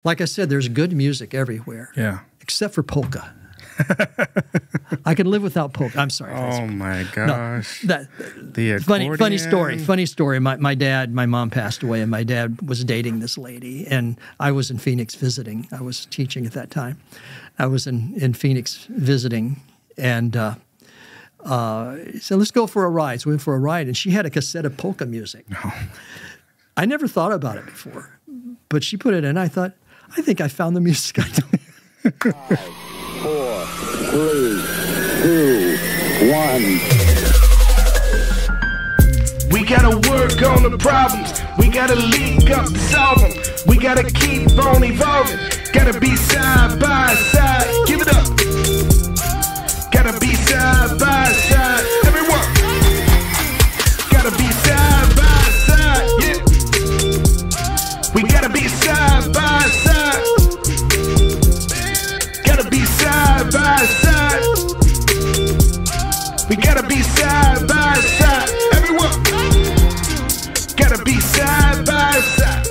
Like I said, there's good music everywhere. Yeah. Except for polka. I can live without polka. I'm sorry. Oh my gosh. No, the funny story. My mom passed away, and my dad was dating this lady, and I was in Phoenix visiting. I was teaching at that time. I was in Phoenix visiting, and he said, let's go for a ride. So we went for a ride, and she had a cassette of polka music. No. I never thought about it before, but she put it in. I thought, I think I found the music I know. 5, 4, 3, 2, 1. We gotta work on the problems. We gotta link up to solve them. We gotta keep on evolving. Gotta be side by side. Give it up. Gotta be side by side. Everyone. Gotta be side by side. Yeah. We gotta be side by side. Gotta be side by side. We gotta be side by side. Everyone. Gotta be side by side.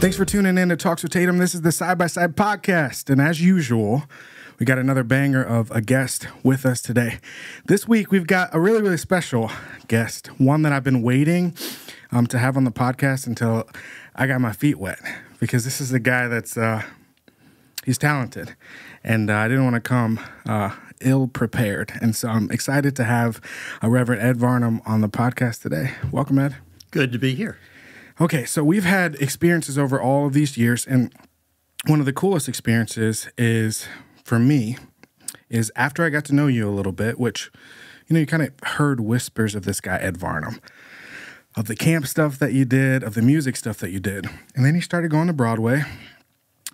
Thanks for tuning in to Talks with Tatum. This is the Side by Side podcast. And as usual, we got another banger of a guest with us today. This week, we've got a really, really special guest. One that I've been waiting to have on the podcast until I got my feet wet. Because this is a guy that's, he's talented. And I didn't want to come ill-prepared. And so I'm excited to have Reverend Ed Varnum on the podcast today. Welcome, Ed. Good to be here. Okay, so we've had experiences over all of these years, and one of the coolest experiences is, for me, is after I got to know you a little bit, which, you know, you kind of heard whispers of this guy, Ed Varnum, of the camp stuff that you did, of the music stuff that you did. And then you started going to Broadway.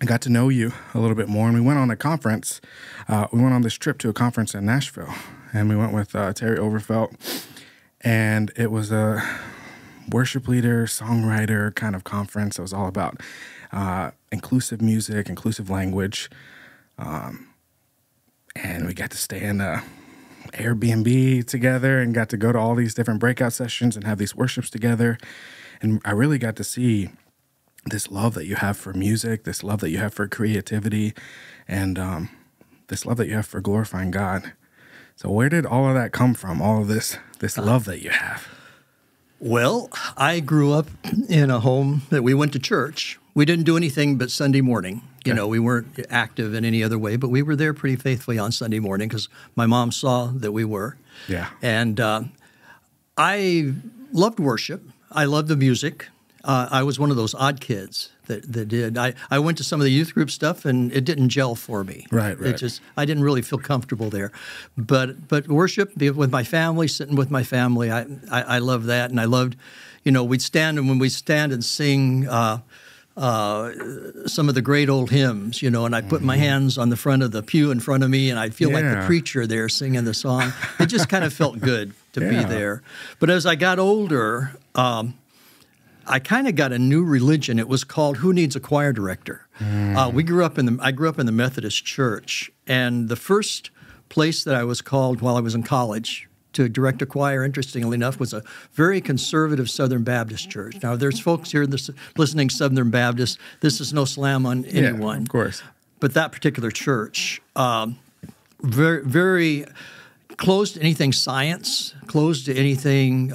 I got to know you a little bit more, and we went on a conference. We went on this trip to a conference in Nashville, and we went with Terry Overfelt, and it was a worship leader, songwriter kind of conference. It was all about inclusive music, inclusive language, and we got to stay in a Airbnb together and got to go to all these different breakout sessions and have these worships together, and I really got to see this love that you have for music, this love that you have for creativity, and this love that you have for glorifying God. So where did all of that come from, all of this love that you have? Well, I grew up in a home that we went to church. We didn't do anything but Sunday morning. You know, we weren't active in any other way, but we were there pretty faithfully on Sunday morning because my mom saw that we were. Yeah. And I loved worship. I loved the music. I was one of those odd kids that did. I went to some of the youth group stuff, and it didn't gel for me. Right. It just, I didn't really feel comfortable there. But worship, be with my family, sitting with my family, I loved that. And I loved, you know, we'd stand, and when we stand and sing some of the great old hymns, you know, and I put my hands on the front of the pew in front of me, and I'd feel like the preacher there singing the song. It just kind of felt good to be there. But as I got older, I kind of got a new religion. It was called Who Needs a Choir Director? I grew up in the Methodist Church, and the first place that I was called while I was in college to direct a choir, interestingly enough, was a very conservative Southern Baptist church. Now, there's folks here listening Southern Baptist. This is no slam on anyone. Yeah, of course. But that particular church, very, very closed to anything science, closed to anything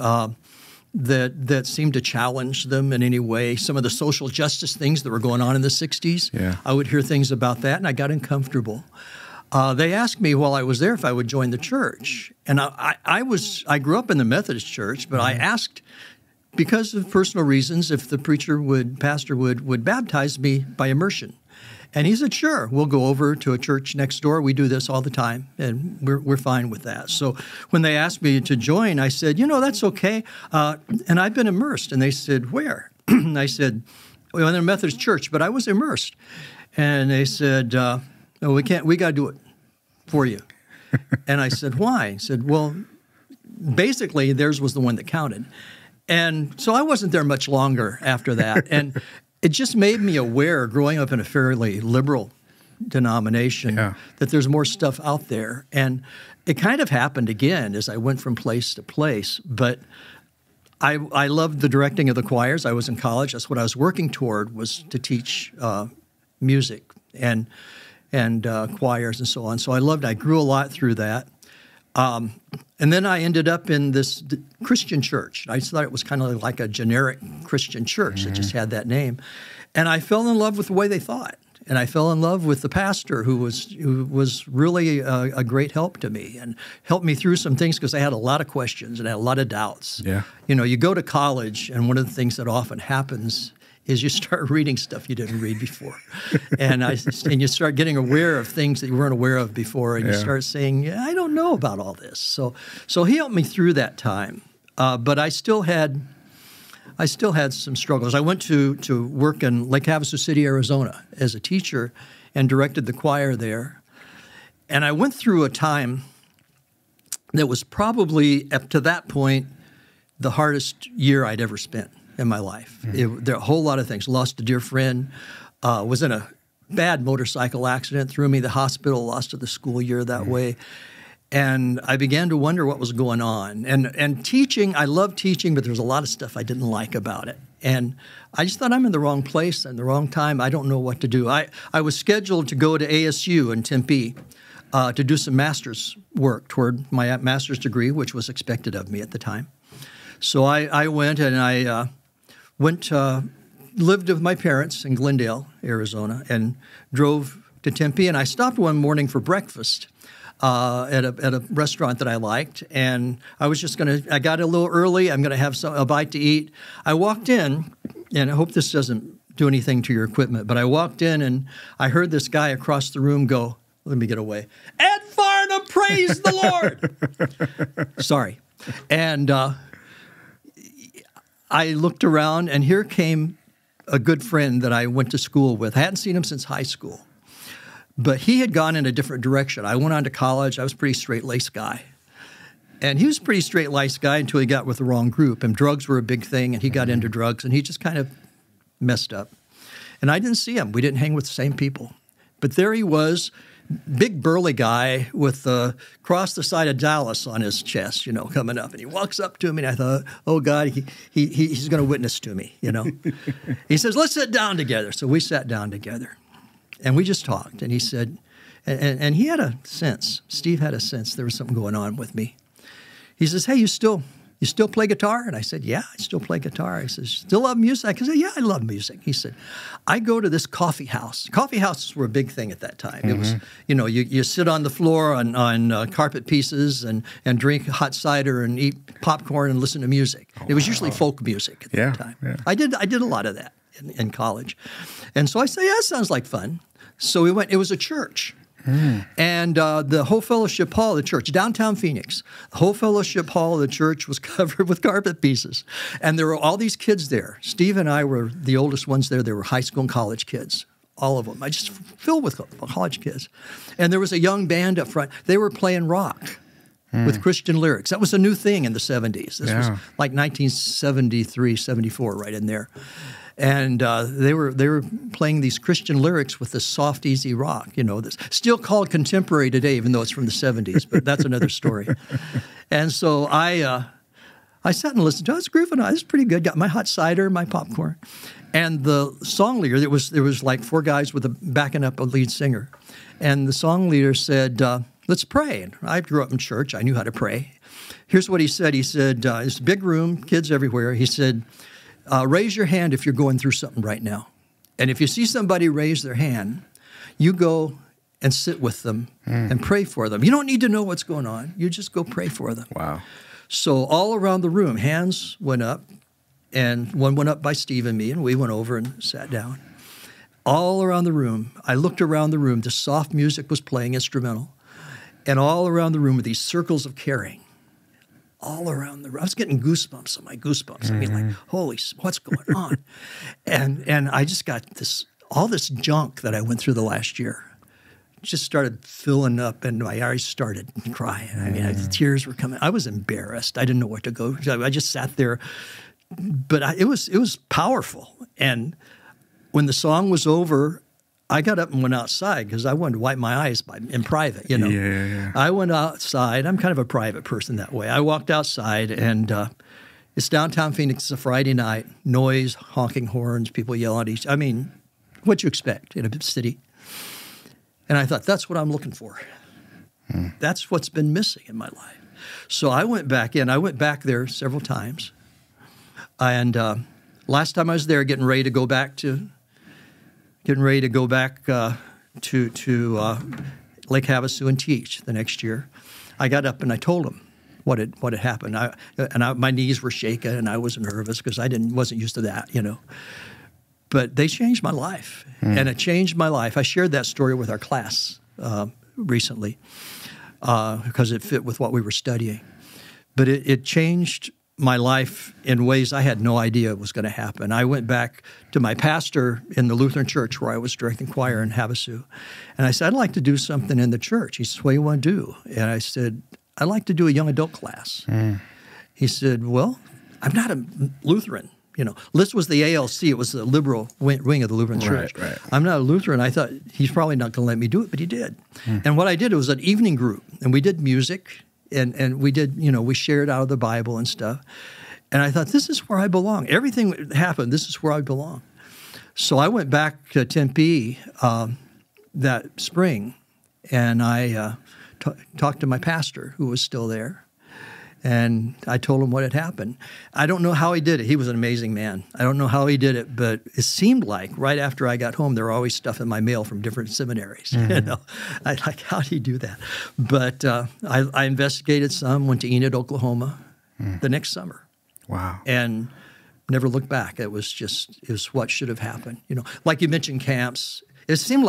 that seemed to challenge them in any way. Some of the social justice things that were going on in the 60s, I would hear things about that, and I got uncomfortable. They asked me while I was there if I would join the church. And I grew up in the Methodist church, but I asked, because of personal reasons, if the pastor would baptize me by immersion. And he said, sure, we'll go over to a church next door. We do this all the time, and we're fine with that. So when they asked me to join, I said, you know, that's okay. And I've been immersed. And they said, where? And I said, well, in a Methodist church, but I was immersed. And they said, no, we can't. We got to do it for you. And I said, why? He said, well, basically, theirs was the one that counted. And so I wasn't there much longer after that. And it just made me aware, growing up in a fairly liberal denomination, that there's more stuff out there. And it kind of happened again as I went from place to place. But I loved the directing of the choirs. I was in college. That's what I was working toward, was to teach music and choirs and so on. So I grew a lot through that. And then I ended up in this Christian church. I just thought it was kind of like a generic Christian church that just had that name. And I fell in love with the way they thought. And I fell in love with the pastor who was really a great help to me and helped me through some things because I had a lot of questions and I had a lot of doubts. Yeah. You know, you go to college and one of the things that often happens is you start reading stuff you didn't read before. and you start getting aware of things that you weren't aware of before, and you start saying, yeah, I don't know about all this. So he helped me through that time. But I still had some struggles. I went to work in Lake Havasu City, Arizona as a teacher and directed the choir there. And I went through a time that was probably, up to that point, the hardest year I'd ever spent in my life. There are a whole lot of things. Lost a dear friend, was in a bad motorcycle accident, threw me to the hospital, lost to the school year that way. And I began to wonder what was going on. And teaching, I love teaching, but there's a lot of stuff I didn't like about it. And I just thought I'm in the wrong place and the wrong time. I don't know what to do. I was scheduled to go to ASU in Tempe to do some master's work toward my master's degree, which was expected of me at the time. So I went and I lived with my parents in Glendale, Arizona, and drove to Tempe. And I stopped one morning for breakfast at a restaurant that I liked. And I was just I got a little early. I'm going to have a bite to eat. I walked in, and I hope this doesn't do anything to your equipment, but I walked in and I heard this guy across the room go, let me get away, Ed Varnum, praise the Lord. Sorry. And I looked around, and here came a good friend that I went to school with. I hadn't seen him since high school, but he had gone in a different direction. I went on to college. I was a pretty straight-laced guy. And he was a pretty straight-laced guy until he got with the wrong group, and drugs were a big thing, and he got into drugs, and he just kind of messed up. And I didn't see him. We didn't hang with the same people. But there he was, big burly guy with the cross the side of Dallas on his chest, you know, coming up. And he walks up to me, and I thought, oh, God, he's going to witness to me, you know. He says, let's sit down together. So we sat down together, and we just talked. And he said, and he had a sense, Steve had a sense there was something going on with me. He says, hey, you still play guitar? And I said, yeah, I still play guitar. He says, still love music? I said, yeah, I love music. He said, I go to this coffee house. Coffee houses were a big thing at that time. It was, you know, you sit on the floor on carpet pieces and drink hot cider and eat popcorn and listen to music. It was usually folk music at that time. Yeah. I did a lot of that in college. And so I said, yeah, that sounds like fun. So we went. It was a church. And the whole fellowship hall of the church, downtown Phoenix, the whole fellowship hall of the church was covered with carpet pieces. And there were all these kids there. Steve and I were the oldest ones there. There were high school and college kids, all of them. I just filled with college kids. And there was a young band up front. They were playing rock with Christian lyrics. That was a new thing in the 70s. This was like 1973, 74, right in there. And they were playing these Christian lyrics with this soft, easy rock, you know, that's still called contemporary today, even though it's from the 70s, but that's another story. And so I sat and listened to it. I was grooving on. It was pretty good. Got my hot cider, my popcorn. And the song leader, there was like four guys backing up a lead singer. And the song leader said, let's pray. And I grew up in church. I knew how to pray. Here's what he said. He said, it's a big room, kids everywhere. He said, raise your hand if you're going through something right now. And if you see somebody raise their hand, you go and sit with them and pray for them. You don't need to know what's going on. You just go pray for them. Wow. So all around the room, hands went up, and one went up by Steve and me, and we went over and sat down. All around the room, I looked around the room. The soft music was playing instrumental. And all around the room were these circles of caring. All around the room. I was getting goosebumps on my goosebumps. I mean, like, holy, what's going on? And I just got all this junk that I went through the last year just started filling up, and my eyes started crying. I mean, the tears were coming. I was embarrassed. I didn't know where to go. I just sat there. But it was powerful. And when the song was over, I got up and went outside because I wanted to wipe my eyes in private, you know. Yeah. I went outside. I'm kind of a private person that way. I walked outside, and it's downtown Phoenix. It's a Friday night. Noise, honking horns, people yelling at each other. I mean, what you expect in a city. And I thought, that's what I'm looking for. That's what's been missing in my life. So I went back in. I went back there several times. And last time I was there, getting ready to go back to Lake Havasu and teach the next year. I got up and I told them what had happened. My knees were shaking and I was nervous because I wasn't used to that, you know. But they changed my life, and it changed my life. I shared that story with our class recently because it fit with what we were studying. But it changed my life in ways I had no idea was going to happen. I went back to my pastor in the Lutheran church where I was directing choir in Havasu, and I said, I'd like to do something in the church. He said, what do you want to do? And I said, I'd like to do a young adult class. He said, well, I'm not a Lutheran. You know, this was the ALC. It was the liberal wing of the Lutheran church. Right. I'm not a Lutheran. I thought he's probably not going to let me do it, but he did. And what I did, it was an evening group, and we did music, and we did, you know, we shared out of the Bible and stuff. And I thought, this is where I belong. Everything that happened, this is where I belong. So I went back to Tempe that spring, and I talked to my pastor, who was still there. And I told him what had happened. I don't know how he did it. He was an amazing man. I don't know how he did it, but it seemed like right after I got home, there were always stuff in my mail from different seminaries. You know, I like, how did he do that? But I investigated some, went to Enid, Oklahoma, the next summer. Wow. And never looked back. It was what should have happened. You know, like you mentioned camps. It seemed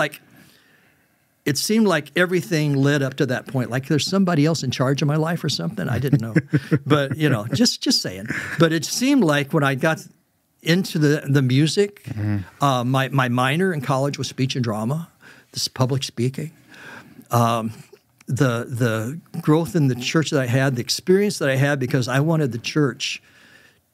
like everything led up to that point. Like there's somebody else in charge of my life or something. I didn't know. But, you know, just saying. But it seemed like when I got into the music, my minor in college was speech and drama, this public speaking. The growth in the church that I had, the experience that I had, because I wanted the church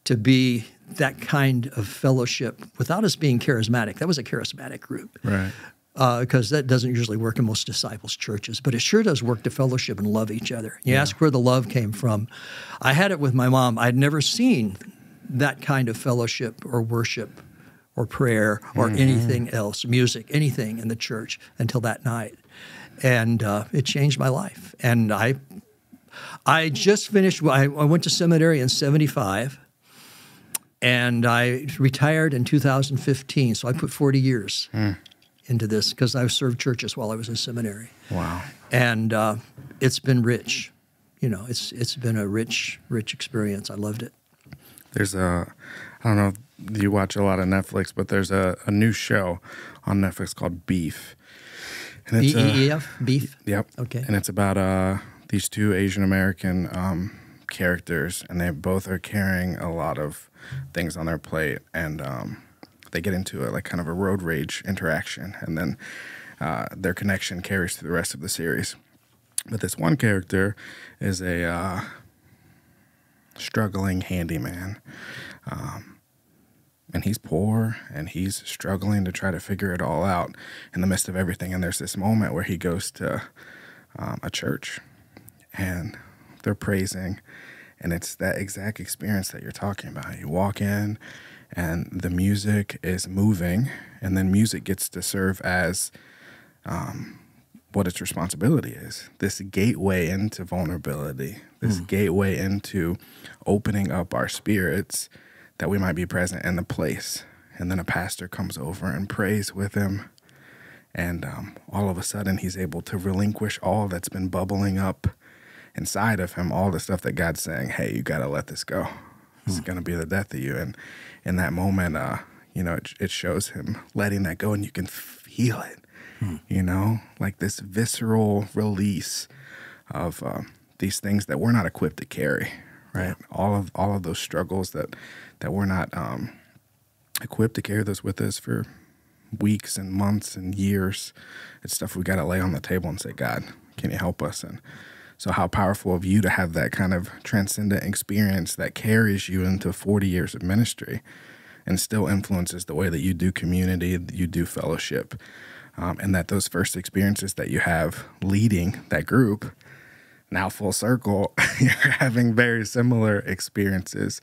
to be that kind of fellowship without us being charismatic. That was a charismatic group. Right. Because that doesn't usually work in most disciples' churches, but it sure does work to fellowship and love each other. You ask where the love came from. I had it with my mom. I'd never seen that kind of fellowship or worship or prayer or anything else, music, anything in the church until that night. And it changed my life. And I just finished, I went to seminary in 1975, and I retired in 2015, so I put 40 years into this because I served churches while I was in seminary. Wow. And it's been rich. You know, it's been a rich experience. I loved it. There's I don't know if you watch a lot of Netflix, but there's a new show on Netflix called Beef. And it's, B-E-E-F? Beef? Yep. Okay. And it's about these two Asian American characters, and they both are carrying a lot of things on their plate, and they get into like kind of a road rage interaction, and then their connection carries through the rest of the series. But this one character is a struggling handyman, and he's poor, and he's struggling to try to figure it all out in the midst of everything. And there's this moment where he goes to a church, and they're praising, and it's that exact experience that you're talking about. You walk in, and the music is moving, and then music gets to serve as what its responsibility is. This gateway into vulnerability, this gateway into opening up our spirits that we might be present in the place. And then a pastor comes over and prays with him, and all of a sudden he's able to relinquish all that's been bubbling up inside of him, all the stuff that God's saying, hey, you got to let this go. It's going to be the death of you. And in that moment, you know, it shows him letting that go, and you can feel it, you know, like this visceral release of these things that we're not equipped to carry, right? Yeah. All of those struggles that we're not equipped to carry those with us for weeks and months and years. It's stuff we got to lay on the table and say, God, can you help us? And so how powerful of you to have that kind of transcendent experience that carries you into 40 years of ministry and still influences the way that you do community, you do fellowship, and that those first experiences that you have leading that group, now full circle, you're having very similar experiences.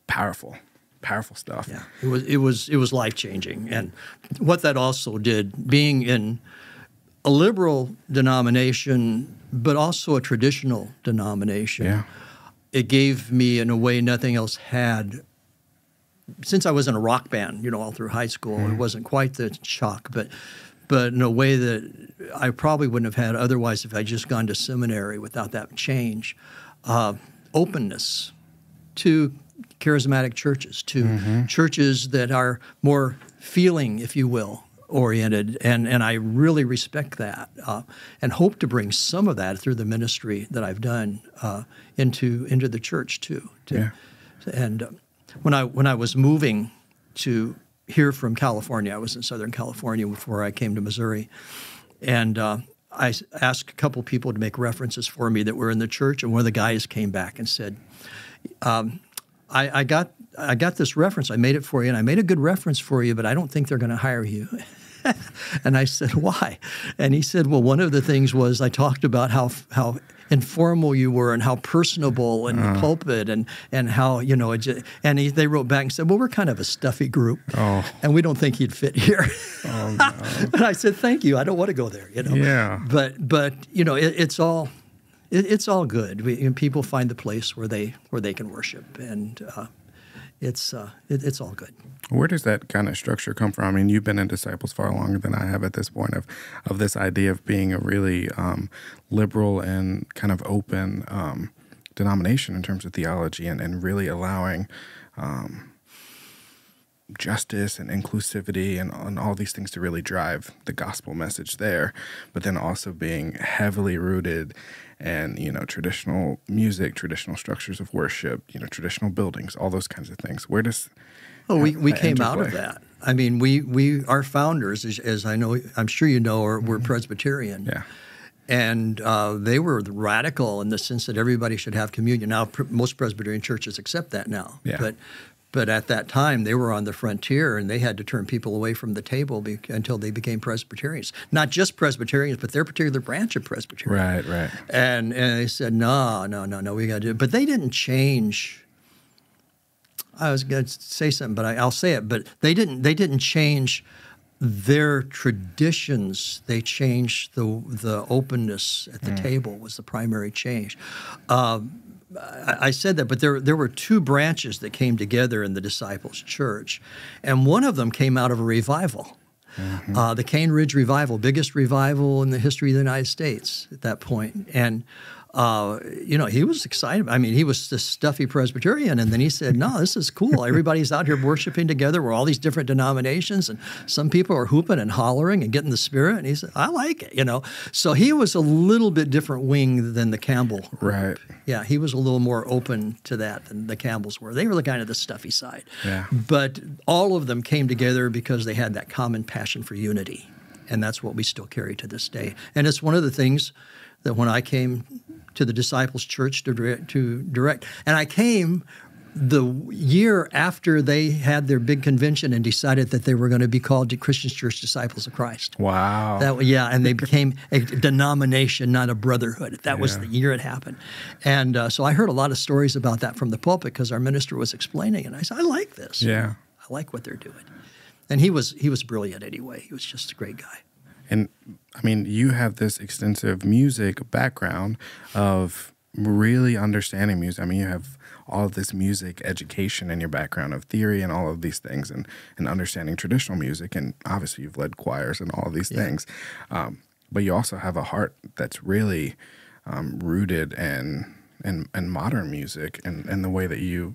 Powerful. powerful stuff. Yeah, it was life-changing. And what that also did, being in a liberal denomination, but also a traditional denomination, it gave me, in a way nothing else had. Since I was in a rock band, all through high school, it wasn't quite the shock, but in a way that I probably wouldn't have had otherwise if I'd just gone to seminary without that change. Openness to charismatic churches, to churches that are more feeling, if you will, oriented, and I really respect that, and hope to bring some of that through the ministry that I've done into the church too. And when I was moving to here from California, I was in Southern California before I came to Missouri, and I asked a couple people to make references for me that were in the church, and one of the guys came back and said, I got this reference. I made it for you, and I made a good reference for you, but I don't think they're going to hire you. And I said, why? And he said, well, one of the things was I talked about how informal you were and how personable in the pulpit and how, and they wrote back and said, well, we're kind of a stuffy group, and we don't think you'd fit here. Oh, no. And I said, thank you. I don't want to go there, Yeah. But it's all good. People find the place where they can worship, and it's all good. Where does that kind of structure come from? I mean, you've been in Disciples far longer than I have at this point of this idea of being a really liberal and kind of open denomination in terms of theology and really allowing justice and inclusivity and all these things to really drive the gospel message there, but then also being heavily rooted in, traditional music, traditional structures of worship, traditional buildings, all those kinds of things. Where does we came out of that. I mean, we our founders, as I know, I'm sure you know, were Presbyterian. Yeah. And they were radical in the sense that everybody should have communion. Now, most Presbyterian churches accept that now. Yeah. But at that time, they were on the frontier, and they had to turn people away from the table until they became Presbyterians. Not just Presbyterians, but their particular branch of Presbyterian. Right. And they said, no, we got to do it. But they didn't change. I was going to say something, but I'll say it. But they didn't change their traditions. They changed the openness at the table was the primary change. I said that, but there were two branches that came together in the Disciples Church, and one of them came out of a revival. The Cane Ridge Revival, biggest revival in the history of the United States at that point. And he was excited. I mean, he was this stuffy Presbyterian, and then he said, no, this is cool. Everybody's out here worshiping together. We're all these different denominations, and some people are hooping and hollering and getting the Spirit. And he said, I like it, So he was a little bit different wing than the Campbell group. Right. Yeah, he was a little more open to that than the Campbells were. They were kind of the stuffy side. Yeah. But all of them came together because they had that common passion for unity, and that's what we still carry to this day. And it's one of the things that when I came to the Disciples Church to direct. And I came the year after they had their big convention and decided that they were going to be called the Christian Church Disciples of Christ. Wow. And they became a denomination, not a brotherhood. That was the year it happened. And so I heard a lot of stories about that from the pulpit because our minister was explaining it. And I said, I like this. Yeah. I like what they're doing. And he was brilliant anyway. He was just a great guy. And I mean, you have this extensive music background of really understanding music. I mean, you have all of this music education in your background of theory and all of these things and understanding traditional music. And obviously you've led choirs and all of these things. But you also have a heart that's really rooted in modern music and the way that you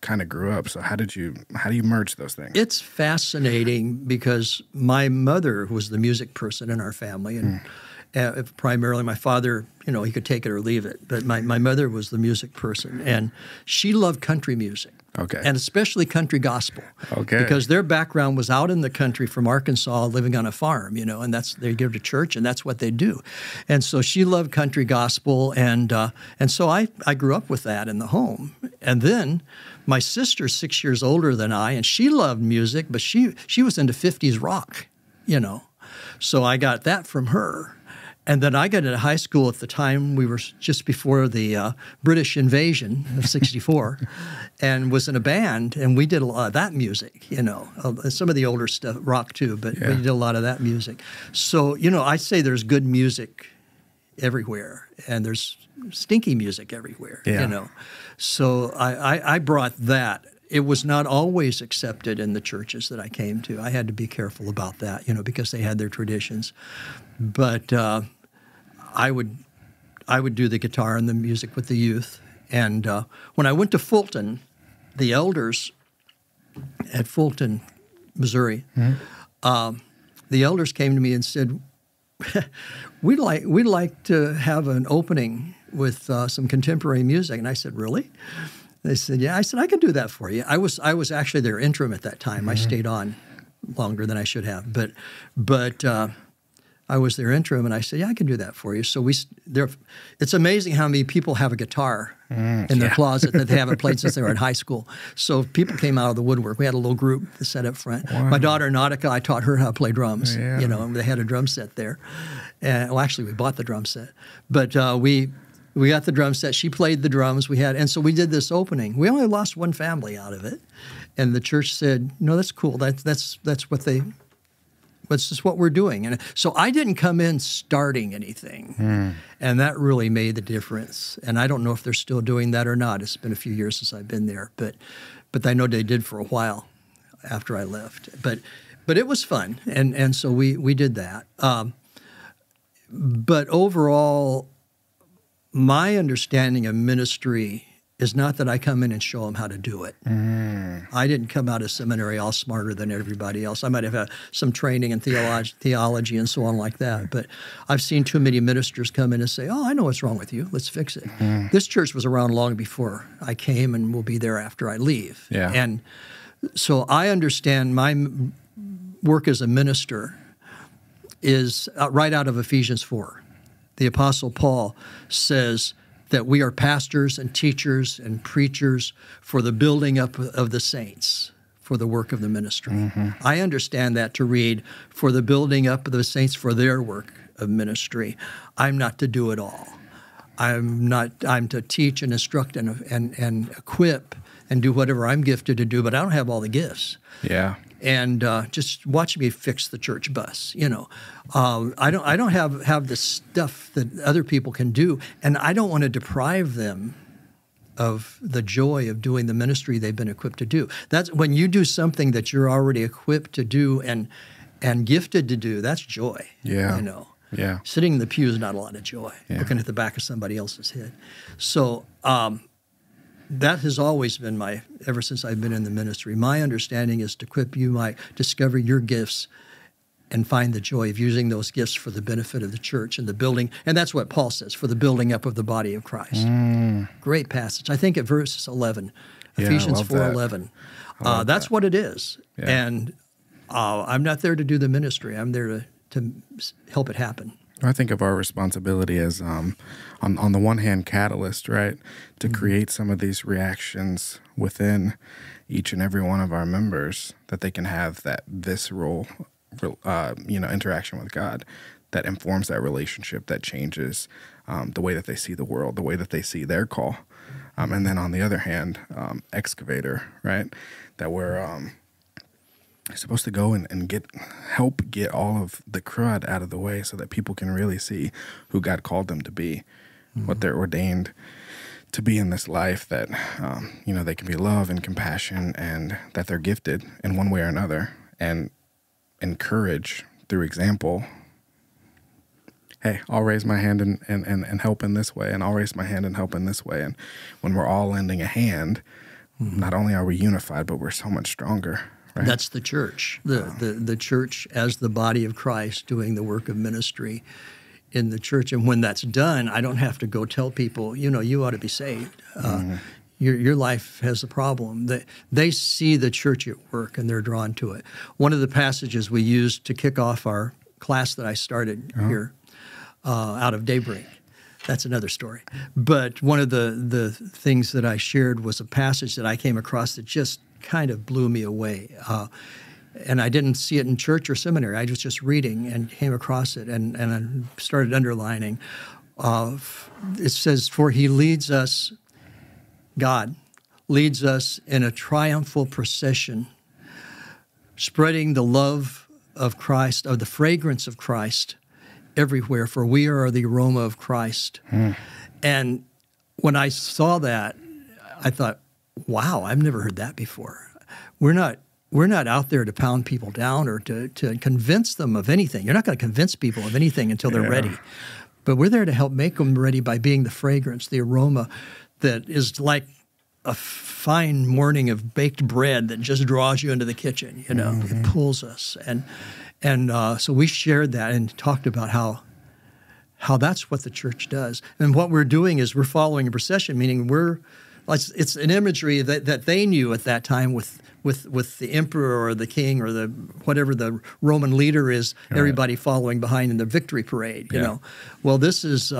kind of grew up. So how do you merge those things? It's fascinating because my mother was the music person in our family, and primarily my father, he could take it or leave it, but my mother was the music person, and she loved country music. Okay. And especially country gospel. Okay. Because their background was out in the country from Arkansas, living on a farm, and they go to church, and that's what they do. And so she loved country gospel, and so I grew up with that in the home. And then my sister's 6 years older than I, and she loved music, but she was into 50s rock, So I got that from her. And then I got into high school at the time. We were just before the British invasion of '64, and was in a band, and we did a lot of that music. Some of the older stuff, rock too, but we did a lot of that music. So I say there's good music everywhere, and there's stinky music everywhere. So I brought that. It was not always accepted in the churches that I came to. I had to be careful about that, because they had their traditions. But I would do the guitar and the music with the youth. And when I went to Fulton, the elders at Fulton, Missouri, the elders came to me and said, we'd like to have an opening with some contemporary music. And I said, really? They said, yeah. I said, I can do that for you. I was actually their interim at that time. I stayed on longer than I should have, but I was their interim, and I said, yeah, I can do that for you. So it's amazing how many people have a guitar in their closet that they haven't played since they were in high school. So people came out of the woodwork. We had a little group that sat up front. Wow. My daughter, Nautica, I taught her how to play drums, and they had a drum set there. Well, actually, we bought the drum set. But we got the drum set. She played the drums. And so we did this opening. We only lost one family out of it. And the church said, no, that's cool. That's just what we're doing. And so I didn't come in starting anything. And that really made the difference. And I don't know if they're still doing that or not. It's been a few years since I've been there. But I know they did for a while after I left. But it was fun. And so we did that. But overall, my understanding of ministry is not that I come in and show them how to do it. I didn't come out of seminary all smarter than everybody else. I might have had some training in theology and so on like that, but I've seen too many ministers come in and say, oh, I know what's wrong with you. Let's fix it. This church was around long before I came and will be there after I leave. Yeah. And so I understand my work as a minister is right out of Ephesians 4. The Apostle Paul says that we are pastors and teachers and preachers for the building up of the saints, for the work of the ministry. I understand that to read, for the building up of the saints for their work of ministry. I'm not to do it all. I'm to teach and instruct and equip and do whatever I'm gifted to do, but I don't have all the gifts. Yeah. And just watch me fix the church bus. I don't have the stuff that other people can do, and I don't want to deprive them of the joy of doing the ministry they've been equipped to do. That's when you do something that you're already equipped to do and gifted to do. That's joy. Yeah. Yeah. Sitting in the pew is not a lot of joy. Yeah. Looking at the back of somebody else's head. So. That has always been ever since I've been in the ministry. My understanding is to equip you, might discover your gifts and find the joy of using those gifts for the benefit of the church and the building. And that's what Paul says, for the building up of the body of Christ. Great passage. I think at verse 11, Ephesians 4:11. That's what it is. Yeah. And I'm not there to do the ministry. I'm there to help it happen. I think of our responsibility as, on the one hand, catalyst, right, to create some of these reactions within each and every one of our members, that they can have that visceral, interaction with God that informs that relationship, that changes the way that they see the world, the way that they see their call. And then on the other hand, excavator, right, that we're supposed to go and help get all of the crud out of the way so that people can really see who God called them to be, what they're ordained to be in this life, that, they can be love and compassion, and that they're gifted in one way or another, and encourage through example. Hey, I'll raise my hand and help in this way, and I'll raise my hand and help in this way. And when we're all lending a hand, not only are we unified, but we're so much stronger. Right. That's the church, the church as the body of Christ doing the work of ministry in the church. And when that's done, I don't have to go tell people, you ought to be saved. Your life has a problem. They see the church at work and they're drawn to it. One of the passages we used to kick off our class that I started here out of Daybreak, that's another story. But one of the things that I shared was a passage that I came across that just kind of blew me away. And I didn't see it in church or seminary. I was just reading and came across it and I started underlining. It says, for he leads us, God leads us in a triumphal procession, spreading the love of Christ, or the fragrance of Christ everywhere, for we are the aroma of Christ. And when I saw that, I thought, wow, I've never heard that before. We're not out there to pound people down or to convince them of anything. You're not going to convince people of anything until they're ready. But we're there to help make them ready by being the fragrance, the aroma that is like a fine morning of baked bread that just draws you into the kitchen. You know, it pulls us. And so we shared that and talked about how that's what the church does. And what we're doing is we're following a procession, meaning it's an imagery that they knew at that time with the emperor or the king or the whatever the Roman leader is, everybody following behind in the victory parade. You know, well, this is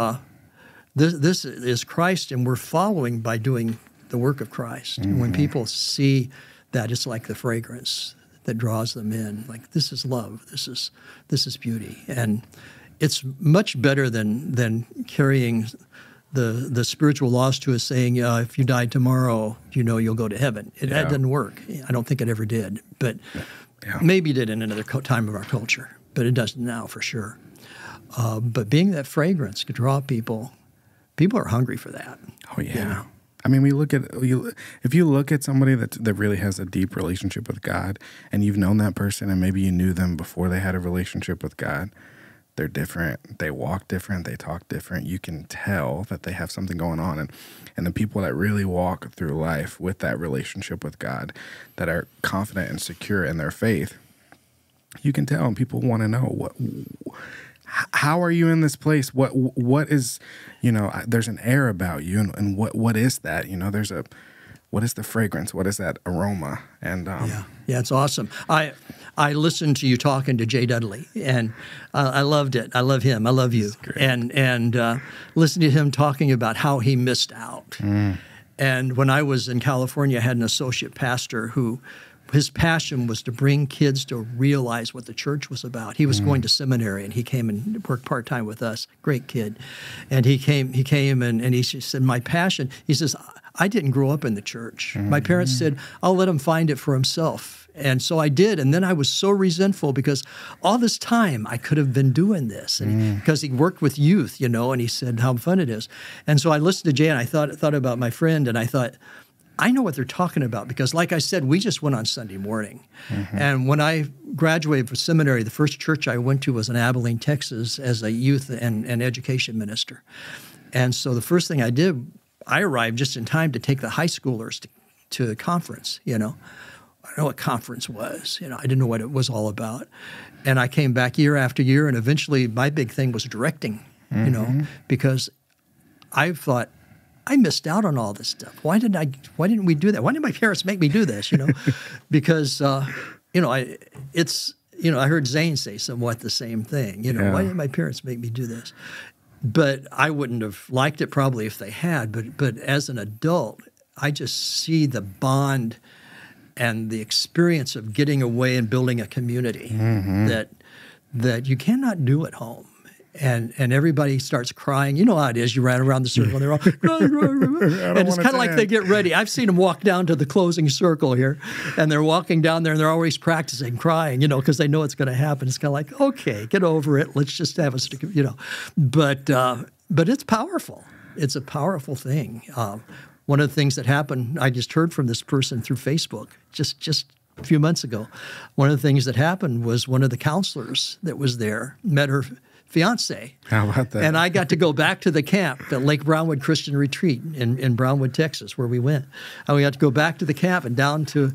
Christ, and we're following by doing the work of Christ. And when people see that, it's like the fragrance that draws them in. Like, this is love. This is beauty, and it's much better than carrying the spiritual laws to us, saying, if you died tomorrow, you know you'll go to heaven. That doesn't work. I don't think it ever did, but maybe it did in another time of our culture, but it doesn't now for sure. But being that fragrance could draw people are hungry for that. Oh, yeah. You know? I mean, if you look at somebody that really has a deep relationship with God, and you've known that person, and maybe you knew them before they had a relationship with God, they're different. They walk different. They talk different. You can tell that they have something going on. And the people that really walk through life with that relationship with God, that are confident and secure in their faith, you can tell. And people want to know, how are you in this place? What is, there's an air about you, and what is that? What is the fragrance? What is that aroma? And yeah, it's awesome. I listened to you talking to Jay Dudley, and I loved it. I love him. I love you. And listening to him talking about how he missed out. And when I was in California, I had an associate pastor who his passion was to bring kids to realize what the church was about. He was going to seminary, and he came and worked part-time with us. Great kid. And he came and he said, my passion, he says, I didn't grow up in the church. My parents said, I'll let him find it for himself. And so I did. And then I was so resentful because all this time I could have been doing this. And because he worked with youth, and he said how fun it is. And so I listened to Jay, and I thought about my friend, and I thought, I know what they're talking about, because like I said, we just went on Sunday morning. And when I graduated from seminary, the first church I went to was in Abilene, Texas, as a youth and education minister. And so the first thing I did, I arrived just in time to take the high schoolers to the conference. I don't know what conference was. I didn't know what it was all about. And I came back year after year, and eventually my big thing was directing, because I thought, I missed out on all this stuff. Why didn't we do that? Why did my parents make me do this? Because I heard Zane say somewhat the same thing. Why did my parents make me do this? But I wouldn't have liked it probably if they had. But as an adult, I just see the bond and the experience of getting away and building a community that you cannot do at home. And everybody starts crying. You know how it is. You ran around the circle, and they're all and it's kind of like they get ready. I've seen them walk down to the closing circle here, and they're walking down there, and they're always practicing crying, because they know it's going to happen. It's kind of like, okay, get over it. Let's just have a, But it's powerful. It's a powerful thing. One of the things that happened, I just heard from this person through Facebook just a few months ago. One of the things that happened was one of the counselors that was there met her fiance. How about that? And I got to go back to the camp at Lake Brownwood Christian Retreat in Brownwood, Texas, where we went. And we got to go back to the camp and down to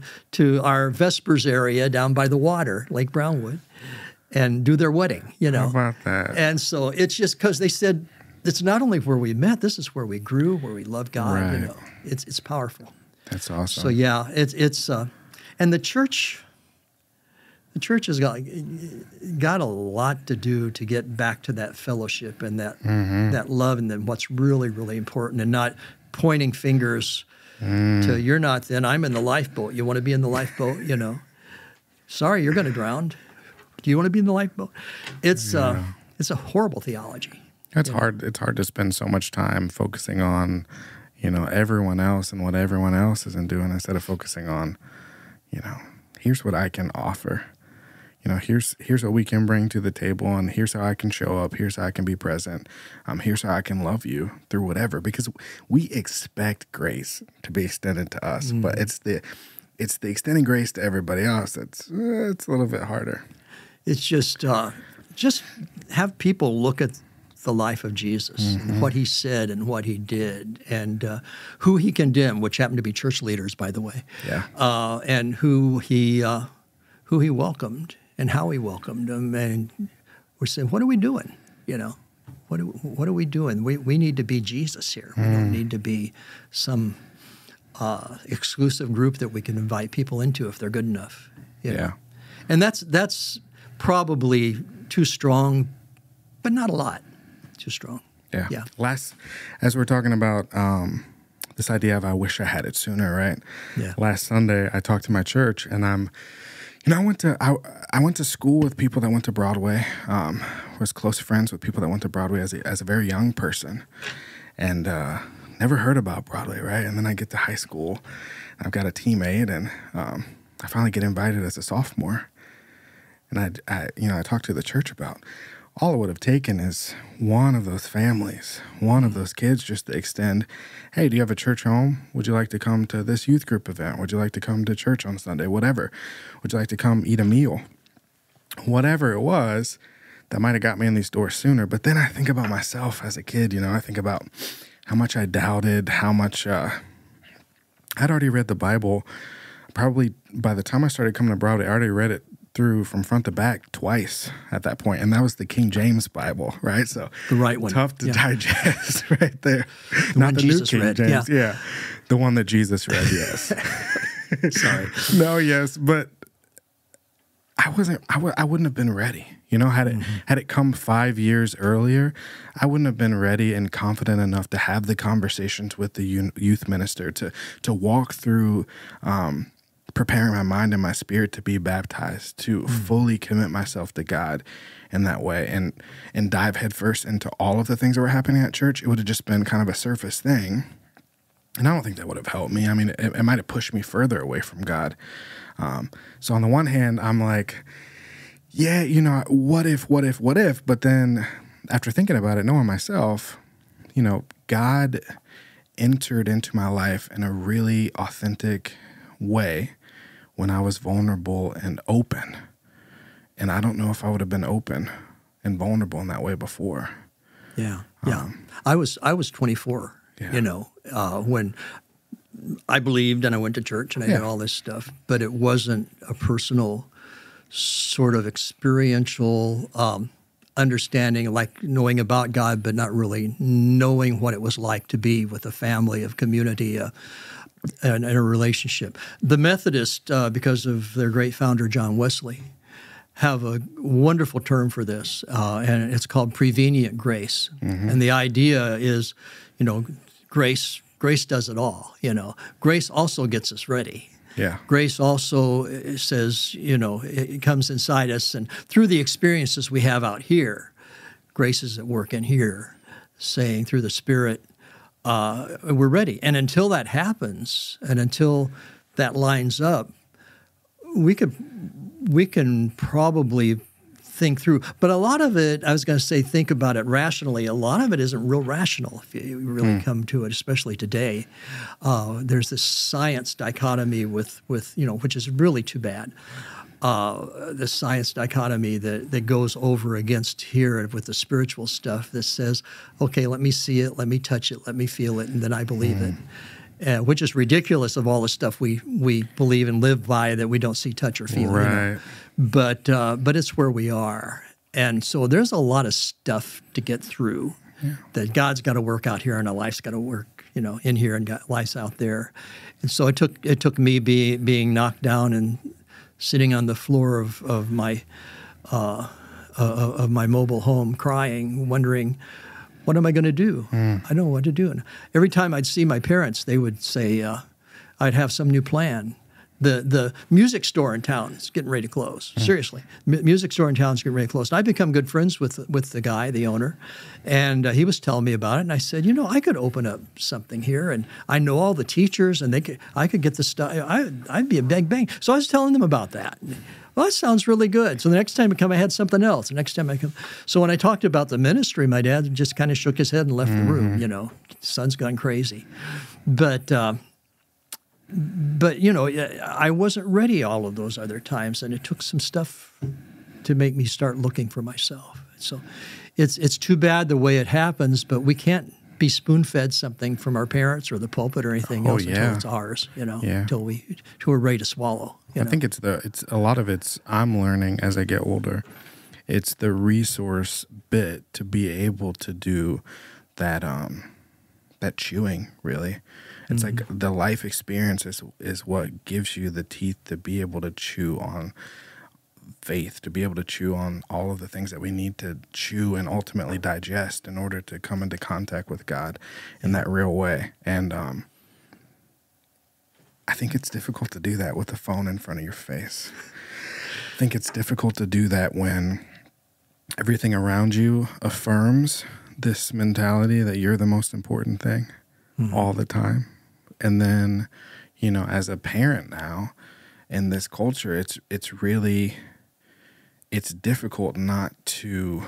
our Vespers area down by the water, Lake Brownwood, and do their wedding, How about that? And so it's just because they said, it's not only where we met, this is where we grew, where we love God, Right. It's powerful. That's awesome. So yeah, it's and the church has got a lot to do to get back to that fellowship and that love, and then what's really, really important, and not pointing fingers to, you're not, then I'm in the lifeboat. You want to be in the lifeboat, Sorry, you're going to drown. Do you want to be in the lifeboat? It's a horrible theology. It's hard. It's hard to spend so much time focusing on, everyone else and what everyone else isn't doing instead of focusing on, here's what I can offer. Here's what we can bring to the table, and here's how I can show up. Here's how I can be present. Here's how I can love you through whatever, because we expect grace to be extended to us, but it's the extending grace to everybody else it's a little bit harder. It's just have people look at the life of Jesus, and what he said and what he did, and who he condemned, which happened to be church leaders, by the way. Yeah. And who he welcomed and how he welcomed them. And we're saying, what are we doing? What are we doing? We need to be Jesus here. We don't need to be some exclusive group that we can invite people into if they're good enough. Yeah. And that's probably too strong, but not a lot. Too strong. Yeah. Yeah. As we're talking about this idea of I wish I had it sooner, right? Yeah. Last Sunday, I talked to my church, and I went to school with people that went to Broadway. Was close friends with people that went to Broadway as a very young person, and never heard about Broadway, right? And then I get to high school, I've got a teammate, and I finally get invited as a sophomore, and I talked to the church about. All it would have taken is one of those families, one of those kids just to extend, hey, do you have a church home? Would you like to come to this youth group event? Would you like to come to church on Sunday? Whatever. Would you like to come eat a meal? Whatever it was, that might have got me in these doors sooner. But then I think about myself as a kid, I think about how much I doubted, how much I'd already read the Bible. Probably by the time I started coming to Broadway, I already read it through from front to back twice at that point, and that was the King James Bible, right? So the right one, tough to digest, right there. Not the Jesus New King James, yeah, the one that Jesus read. Yes. Sorry. No, yes, but I wouldn't have been ready. Had it come 5 years earlier, I wouldn't have been ready and confident enough to have the conversations with the youth minister to walk through. Preparing my mind and my spirit to be baptized, to fully commit myself to God in that way, and dive headfirst into all of the things that were happening at church. It would have just been kind of a surface thing, and I don't think that would have helped me. I mean, it might have pushed me further away from God. So on the one hand, I'm like, yeah, what if? But then after thinking about it, knowing myself, God entered into my life in a really authentic way when I was vulnerable and open. And I don't know if I would have been open and vulnerable in that way before. Yeah. I was 24, when I believed and I went to church and I did all this stuff, but it wasn't a personal sort of experiential understanding, like knowing about God, but not really knowing what it was like to be with a family, of community, and a relationship. The Methodists, because of their great founder, John Wesley, have a wonderful term for this, and it's called prevenient grace. And the idea is, grace does it all. Grace also gets us ready. Yeah. Grace also says, it comes inside us, and through the experiences we have out here, grace is at work in here, saying through the Spirit, we're ready. And until that happens, and until that lines up, we can probably think through. But a lot of it, I was going to say, think about it rationally. A lot of it isn't real rational if you really come to it, especially today. There's this science dichotomy with which is really too bad. The science dichotomy that goes over against here with the spiritual stuff that says, okay, let me see it, let me touch it, let me feel it, and then I believe it. Which is ridiculous of all the stuff we believe and live by that we don't see, touch, or feel. Right. But it's where we are. And so there's a lot of stuff to get through that God's got to work out here and our life's got to work, in here, and got life's out there. And so it took me being knocked down and sitting on the floor of my mobile home, crying, wondering, what am I going to do? I don't know what to do. And every time I'd see my parents, they would say, I'd have some new plan. The music store in town is getting ready to close. Seriously, music store in town is getting ready to close. And I've become good friends with the guy, the owner, and he was telling me about it. And I said, I could open up something here, and I know all the teachers, and I could get the stuff. I'd be a big bang. So I was telling them about that. Well, that sounds really good. So the next time I come, I had something else. The next time I come, so when I talked about the ministry, my dad just kind of shook his head and left the room. Son's gone crazy, but I wasn't ready all of those other times, and it took some stuff to make me start looking for myself. So it's too bad the way it happens, but we can't be spoon-fed something from our parents or the pulpit or anything else until it's ours, until we're ready to swallow. I think it's a lot of it's I'm learning as I get older. It's the resource bit to be able to do that chewing, really. It's like the life experience is what gives you the teeth to be able to chew on faith, to be able to chew on all of the things that we need to chew and ultimately digest in order to come into contact with God in that real way. And I think it's difficult to do that with the phone in front of your face. I think it's difficult to do that when everything around you affirms this mentality that you're the most important thing all the time. And then, as a parent now in this culture, it's difficult not to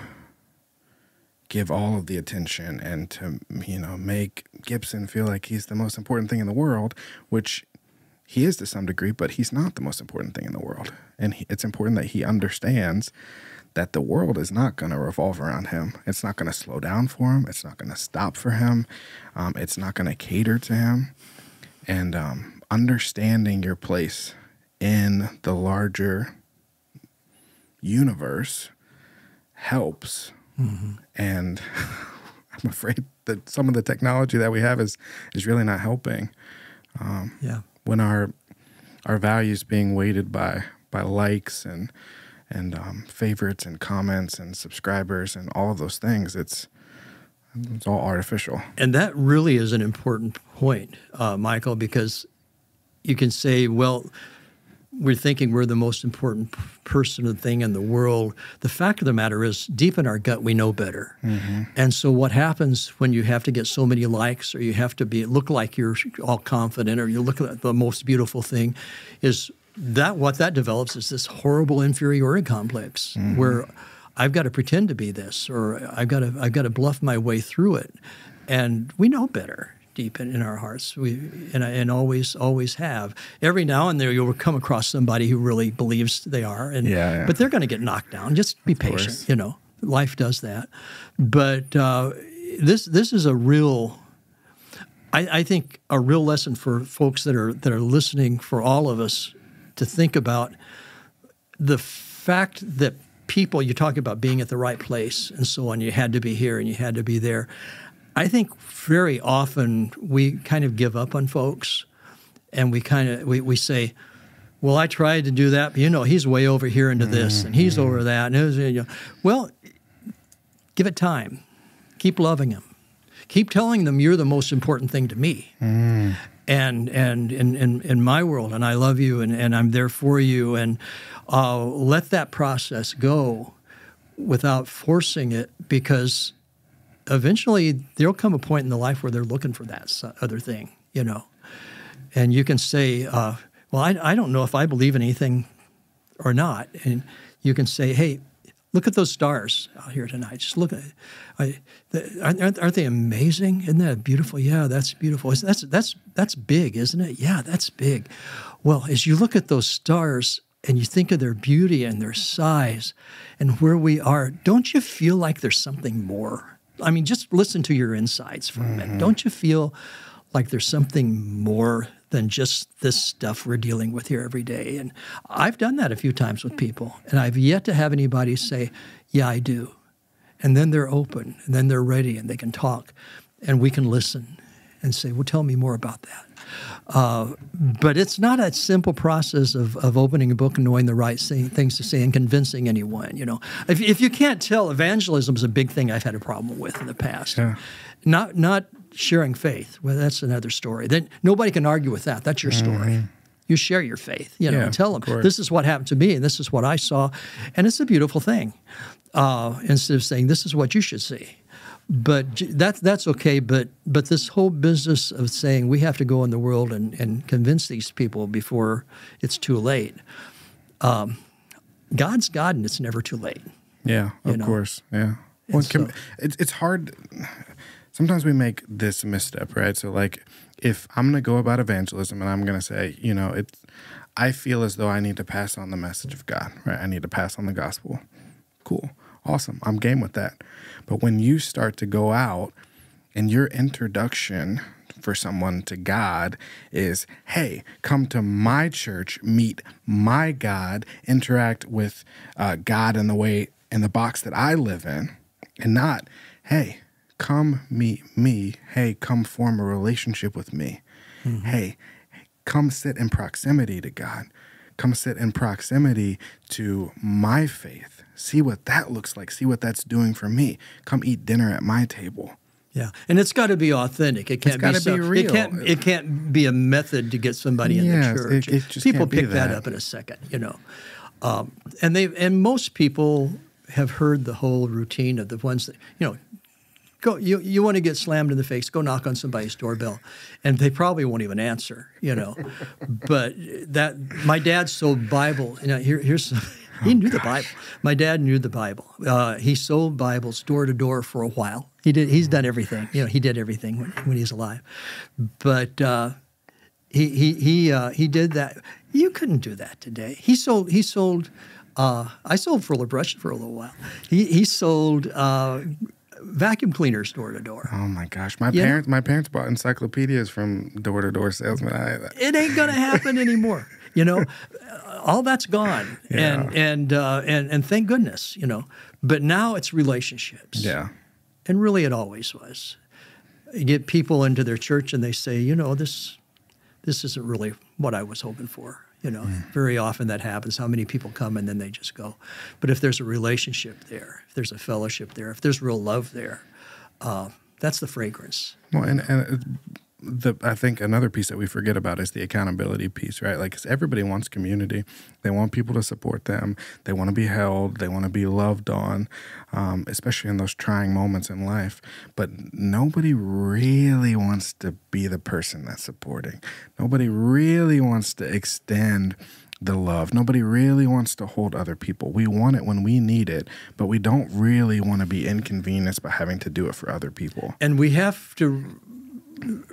give all of the attention and to, make Gibson feel like he's the most important thing in the world, which he is to some degree, but he's not the most important thing in the world. And it's important that he understands that the world is not going to revolve around him. It's not going to slow down for him. It's not going to stop for him. It's not going to cater to him. And understanding your place in the larger universe helps. And I'm afraid that some of the technology that we have is really not helping. When our values being weighted by likes and favorites and comments and subscribers and all of those things, it's all artificial. And that really is an important point, Michael, because you can say, well, we're thinking we're the most important person or thing in the world. The fact of the matter is, deep in our gut, we know better. And so what happens when you have to get so many likes, or you have to look like you're all confident, or you look at the most beautiful thing, is that what that develops is this horrible inferiority complex where I've got to pretend to be this, or I've got to bluff my way through it. And we know better deep in our hearts. And always have. Every now and then you'll come across somebody who really believes they are, but they're going to get knocked down. Just be patient. Life does that. But this is a real, I think, a real lesson for folks that are listening, for all of us, to think about the fact that people, you talk about being at the right place and so on, you had to be here and you had to be there. I think very often we kind of give up on folks, and we say, well, I tried to do that, but he's way over here into this, and he's over that. And well, give it time. Keep loving him. Keep telling them you're the most important thing to me. And in my world, and I love you, and I'm there for you, and let that process go without forcing it, because eventually there'll come a point in the life where they're looking for that other thing, And you can say, well, I don't know if I believe in anything or not. And you can say, hey, look at those stars out here tonight. Just look at it. Aren't they amazing? Isn't that beautiful? Yeah, that's beautiful. That's big, isn't it? Yeah, that's big. Well, as you look at those stars and you think of their beauty and their size and where we are, don't you feel like there's something more? I mean, just listen to your insides for a minute. Don't you feel like there's something more than just this stuff we're dealing with here every day? And I've done that a few times with people, and I've yet to have anybody say, yeah, I do. And then they're open, and then they're ready, and they can talk, and we can listen and say, well, tell me more about that. But it's not a simple process of opening a book and knowing the right things to say and convincing anyone. If you can't tell, evangelism is a big thing I've had a problem with in the past. Yeah. Not sharing faith. Well, that's another story. Then nobody can argue with that. That's your story. You share your faith, you know, Yeah, and tell of them, course. this is what happened to me and this is what I saw. And it's a beautiful thing. Instead of saying, this is what you should see. But that's okay. But this whole business of saying we have to go in the world and convince these people before it's too late. God's God, and it's never too late. Yeah, of know? course. Yeah. Well, so- it's hard. Sometimes we make this misstep, right? So, like, if I'm going to go about evangelism and I'm going to say, you know, I feel as though I need to pass on the message of God, right? I need to pass on the gospel. Cool. Awesome. I'm game with that. But when you start to go out and your introduction for someone to God is, hey, come to my church, meet my God, interact with God in the box that I live in, and not, hey, come meet me. Hey, come form a relationship with me. Mm-hmm. Hey, come sit in proximity to God. Come sit in proximity to my faith. See what that looks like. See what that's doing for me. Come eat dinner at my table. Yeah, and it's got to be authentic. It can't be real. It can't be a method to get somebody in the church. It just people can't be pick that up in a second, you know. And most people have heard the whole routine of the ones that, you know, go. You want to get slammed in the face, go knock on somebody's doorbell, and they probably won't even answer, you know. But my dad sold Bible. You know, here's some. He knew the Bible. My dad knew the Bible. He sold Bibles door to door for a while. He's done everything. You know, he did everything when he's alive. But he did that. You couldn't do that today. He sold. I sold for LaBrush for a little while. He sold vacuum cleaners door to door. Oh my gosh, my parents bought encyclopedias from door to door salesmen. It ain't gonna happen anymore. You know, all that's gone, Yeah. and thank goodness. You know, but now it's relationships. Yeah. And really, it always was. You get people into their church and they say, you know, this isn't really what I was hoping for. You know, very often that happens. How many people come and then they just go. But if there's a relationship there, if there's a fellowship there, if there's real love there, that's the fragrance. Well, and I think another piece that we forget about is the accountability piece, right? Like, 'cause everybody wants community. They want people to support them. They want to be held. They want to be loved on, especially in those trying moments in life. But nobody really wants to be the person that's supporting. Nobody really wants to extend the love. Nobody really wants to hold other people. We want it when we need it, but we don't really want to be inconvenienced by having to do it for other people. And we have to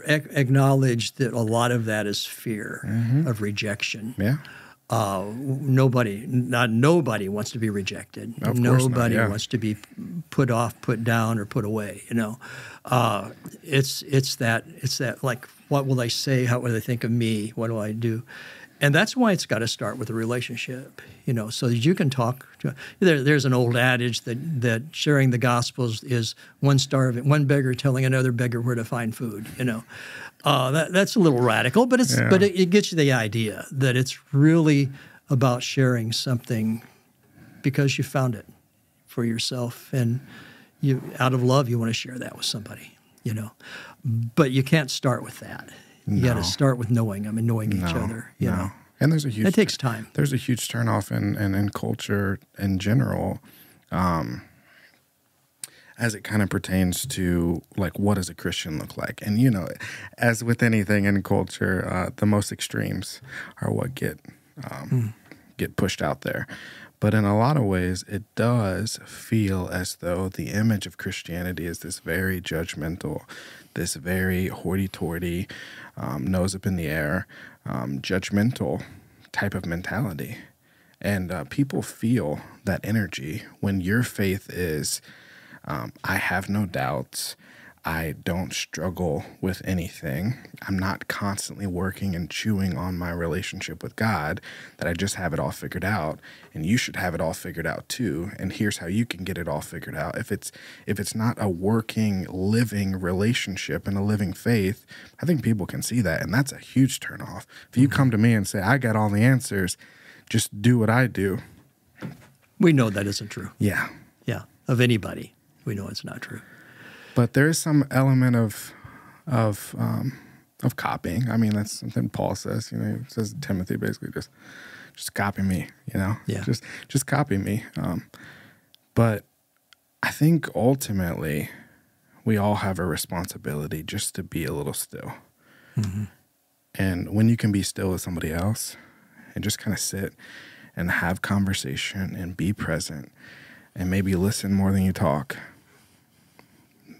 acknowledge that a lot of that is fear of rejection. Yeah. Nobody wants to be rejected. Of course Nobody not, yeah. wants to be put off, put down, or put away. You know, it's that like, what will they say? How will they think of me? What do I do? And that's why it's got to start with a relationship, you know, so that you can talk. There's an old adage that sharing the Gospels is one beggar telling another beggar where to find food, you know. That's a little radical, but it gets you the idea that it's really about sharing something because you found it for yourself, and you, out of love, you want to share that with somebody, you know. But you can't start with that. You got to start with knowing them and knowing each other. You know, and there's a huge. It takes time. There's a huge turnoff in culture in general, as it kind of pertains to, like, what does a Christian look like? And, you know, as with anything in culture, the most extremes are what get pushed out there. But in a lot of ways, it does feel as though the image of Christianity is this very judgmental, this very hoity-toity, nose up in the air, judgmental type of mentality. And people feel that energy when your faith is, I have no doubts, I don't struggle with anything, I'm not constantly working and chewing on my relationship with God, that I just have it all figured out, and you should have it all figured out too, and here's how you can get it all figured out. If it's not a working, living relationship and a living faith, I think people can see that, and that's a huge turnoff. If you come to me and say, I got all the answers, just do what I do. We know that isn't true. Yeah. Yeah, of anybody. We know it's not true. But there is some element of copying. I mean, that's something Paul says. You know, he says to Timothy basically just copy me. You know, Yeah. just copy me. But I think ultimately we all have a responsibility just to be a little still. Mm-hmm. And when you can be still with somebody else and just kind of sit and have conversation and be present and maybe listen more than you talk,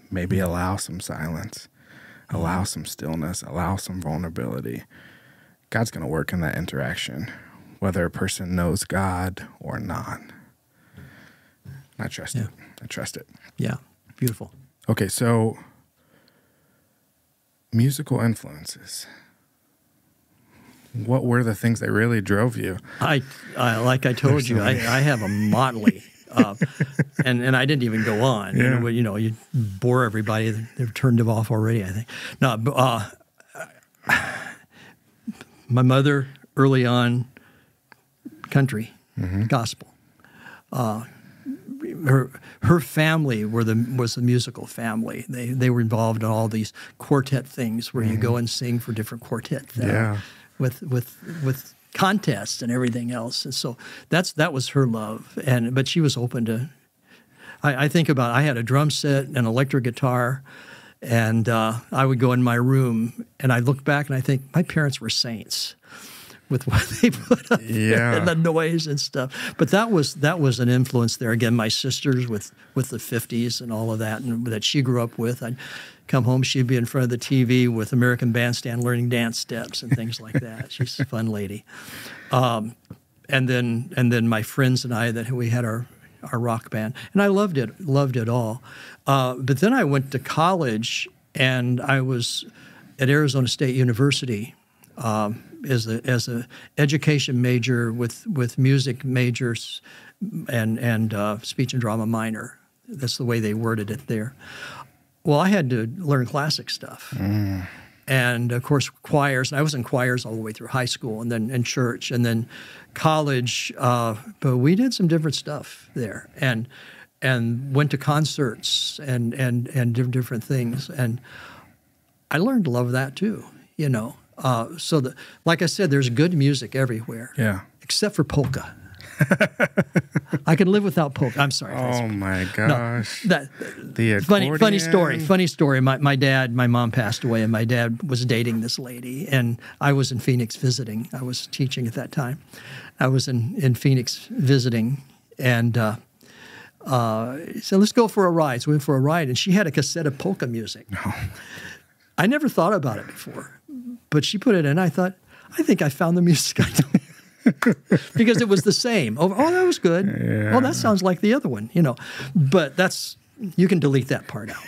maybe allow some silence, allow some stillness, allow some vulnerability. God's going to work in that interaction, whether a person knows God or not. I trust it. I trust it. Yeah, beautiful. Okay, so musical influences. What were the things that really drove you? I like I told you, I have a motley, and I didn't even go on. Yeah. You know, you bore everybody. They've turned it off already, I think. No, my mother early on, country, gospel. Her family was the musical family. They were involved in all these quartet things where you go and sing for different quartets. With contests and everything else. And so that was her love. But she was open to. I think about, I had a drum set, an electric guitar, and I would go in my room and I look back and I think my parents were saints with what they put up there and the noise and stuff. But that was an influence there. Again, my sisters with the 50s and all of that, and that she grew up with. I'd come home, she'd be in front of the TV with American Bandstand learning dance steps and things like that. She's a fun lady. And then my friends and I, that we had our rock band, and I loved it all. But then I went to college, and I was at Arizona State University as a education major with music majors and speech and drama minor. That's the way they worded it there. Well, I had to learn classic stuff. And, of course, choirs. I was in choirs all the way through high school and then in church and then college. But we did some different stuff there and went to concerts and different things. And I learned to love that too, you know. So, like I said, there's good music everywhere. Yeah. Except for polka. I can live without polka. I'm sorry. Oh my gosh. No, the funny story. My mom passed away, and my dad was dating this lady, and I was in Phoenix visiting. I was teaching at that time. I was in Phoenix visiting, and he said, "Let's go for a ride." So we went for a ride, and she had a cassette of polka music. No. I never thought about it before, but she put it in. I thought, I think I found the music I know. Because it was the same. Oh, that was good. Yeah. Oh, that sounds like the other one, you know. But you can delete that part out.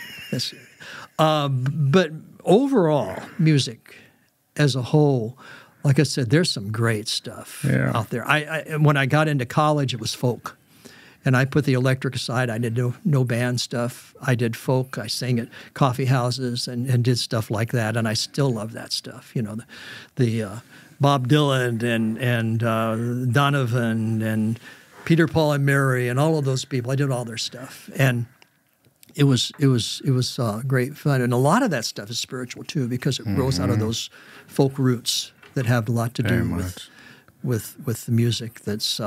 But overall, music as a whole, like I said, there's some great stuff out there. When I got into college, it was folk. And I put the electric aside. I did no band stuff. I did folk. I sang at coffee houses and did stuff like that. And I still love that stuff. You know, the Bob Dylan and Donovan and Peter, Paul, and Mary and all of those people. I did all their stuff, and it was great fun. And a lot of that stuff is spiritual too, because it grows out of those folk roots that have a lot to do with the music that's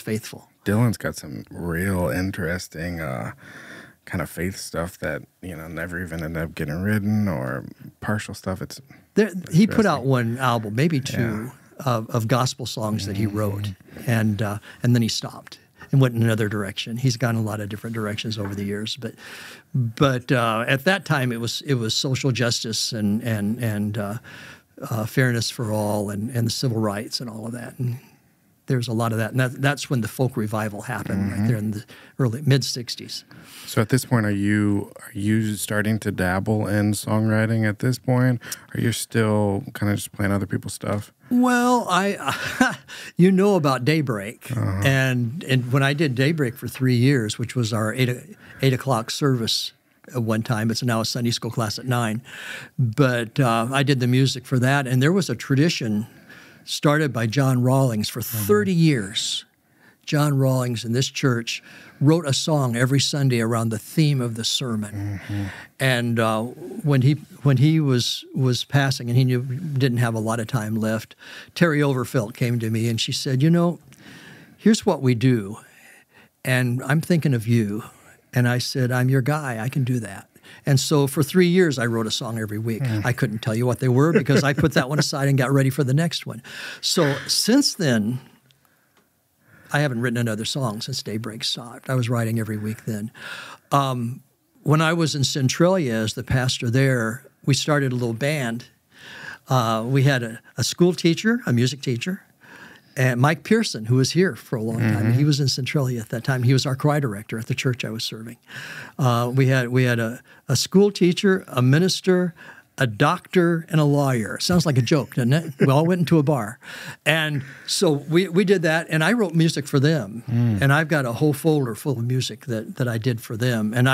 faithful. Dylan's got some real interesting kind of faith stuff that, you know, never even ended up getting written or partial stuff. He put out one album, maybe two, of gospel songs that he wrote, and then he stopped and went in another direction. He's gone a lot of different directions over the years, but at that time it was social justice and fairness for all and civil rights and all of that. And there's a lot of that, and that's when the folk revival happened, right there in the early mid-'60s. So at this point, are you starting to dabble in songwriting at this point? Or are you still kind of just playing other people's stuff? Well, you know about Daybreak, and when I did Daybreak for 3 years, which was our 8 o'clock service at one time. It's now a Sunday school class at 9. But I did the music for that, and there was a tradition started by John Rawlings for 30 years, John Rawlings in this church wrote a song every Sunday around the theme of the sermon. And when he was passing and he didn't have a lot of time left, Terry Overfelt came to me and she said, you know, here's what we do, and I'm thinking of you. And I said, I'm your guy. I can do that. And so for 3 years, I wrote a song every week. I couldn't tell you what they were because I put that one aside and got ready for the next one. So since then, I haven't written another song since Daybreak stopped. I was writing every week then. When I was in Centralia as the pastor there, we started a little band. We had a school teacher, a music teacher, and Mike Pearson, who was here for a long time. He was in Centralia at that time. He was our choir director at the church I was serving. We had a school teacher, a minister, a doctor, and a lawyer. Sounds like a joke, doesn't it? We all went into a bar. And so we did that, and I wrote music for them. And I've got a whole folder full of music that I did for them. And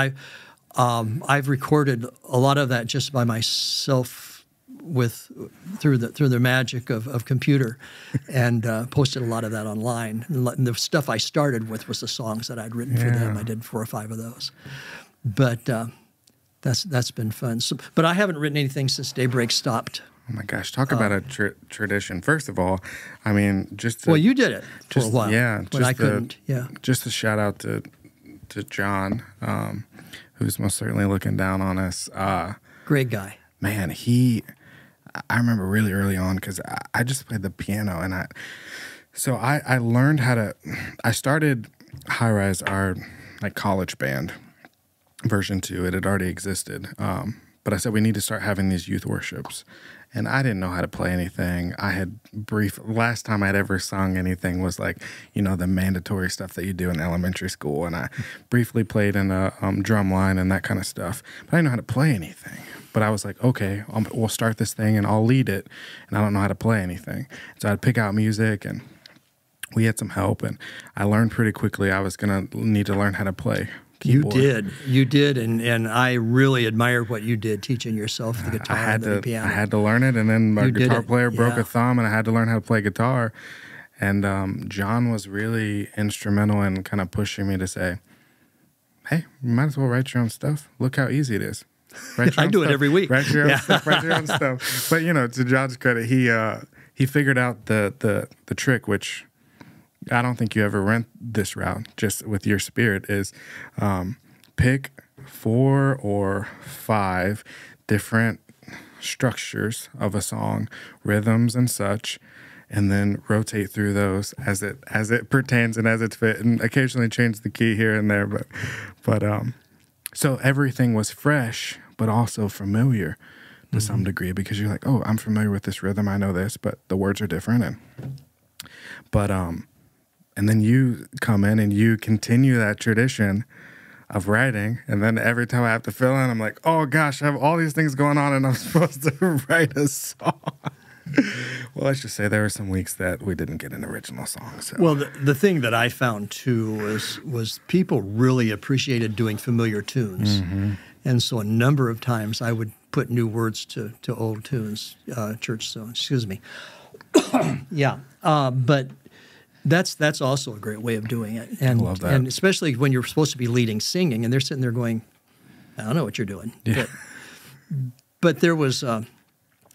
I've recorded a lot of that just by myself through the magic of computer, and posted a lot of that online. And the stuff I started with was the songs that I'd written for them. I did 4 or 5 of those, but that's been fun. So, but I haven't written anything since Daybreak stopped. Oh my gosh, talk about a tradition. First of all, I mean, well, you did it for a while. Yeah, when I couldn't. Yeah, just a shout out to John, who's most certainly looking down on us. Great guy. Man, I remember really early on because I just played the piano, and I learned how to. I started High Rise, our like college band version 2. It had already existed, but I said we need to start having these youth worships, and I didn't know how to play anything. I had last time I'd ever sung anything was like, you know, the mandatory stuff that you do in elementary school, and I briefly played in a drum line and that kind of stuff, but I didn't know how to play anything. But I was like, okay, we'll start this thing and I'll lead it, and I don't know how to play anything. So I'd pick out music, and we had some help, and I learned pretty quickly I was going to need to learn how to play keyboard. You did, and I really admired what you did, teaching yourself the guitar and the piano. I had to learn it, and then my guitar player broke a thumb, and I had to learn how to play guitar. And John was really instrumental in kind of pushing me to say, hey, you might as well write your own stuff. Look how easy it is. I do it every week. Write your own stuff. Write your own stuff. But, you know, to John's credit, he figured out the trick, which I don't think you ever went this route, just with your spirit, is pick 4 or 5 different structures of a song, rhythms and such, and then rotate through those as it pertains and as it's fit, and occasionally change the key here and there. But so everything was fresh, but also familiar to some degree, because you're like, oh, I'm familiar with this rhythm, I know this, but the words are different. And then you come in and you continue that tradition of writing, and then every time I have to fill in, I'm like, oh gosh, I have all these things going on, and I'm supposed to write a song. Well, let's just say there were some weeks that we didn't get an original song. So. Well, the thing that I found too was people really appreciated doing familiar tunes, and so a number of times I would put new words to old tunes, church songs. Excuse me. Yeah, but that's also a great way of doing it, and I love that. And especially when you're supposed to be leading singing, and they're sitting there going, I don't know what you're doing. Yeah. But there was.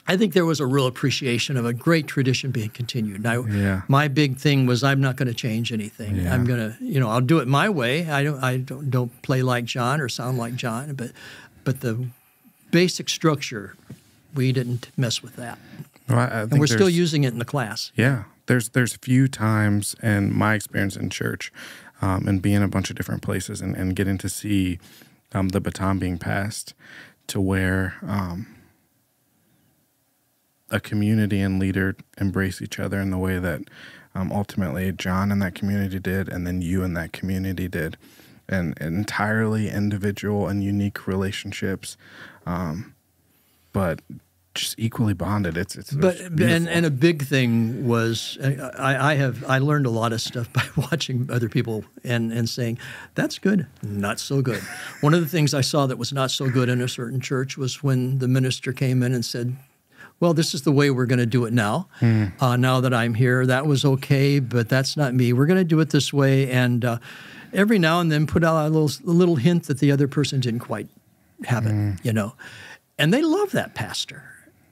I think there was a real appreciation of a great tradition being continued. Now, my big thing was I'm not going to change anything. Yeah. I'm going to, I'll do it my way. I don't play like John or sound like John, but the basic structure, we didn't mess with that. Well, I think we're still using it in the class. Yeah, there's few times in my experience in church, and being in a bunch of different places and getting to see the baton being passed to where. A community and leader embrace each other in the way that ultimately John and that community did, and then you and that community did, and entirely individual and unique relationships, but just equally bonded. It's and a big thing was I learned a lot of stuff by watching other people and saying that's good, not so good. One of the things I saw that was not so good in a certain church was when the minister came in and said, well, this is the way we're going to do it now. Now that I'm here, that was okay, but that's not me. We're going to do it this way. And every now and then put out a little hint that the other person didn't quite have it, you know. And they love that pastor.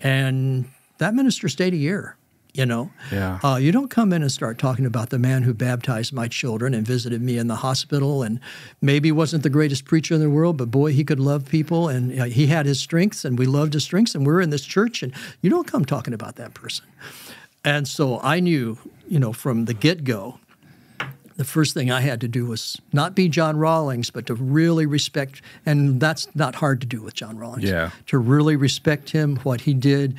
And that minister stayed a year. You know, you don't come in and start talking about the man who baptized my children and visited me in the hospital and maybe wasn't the greatest preacher in the world, but boy, he could love people and he had his strengths and we loved his strengths and we're in this church and you don't come talking about that person. And so I knew, you know, from the get-go, the first thing I had to do was not be John Rawlings, but to really respect, and that's not hard to do with John Rawlings, to really respect him, what he did,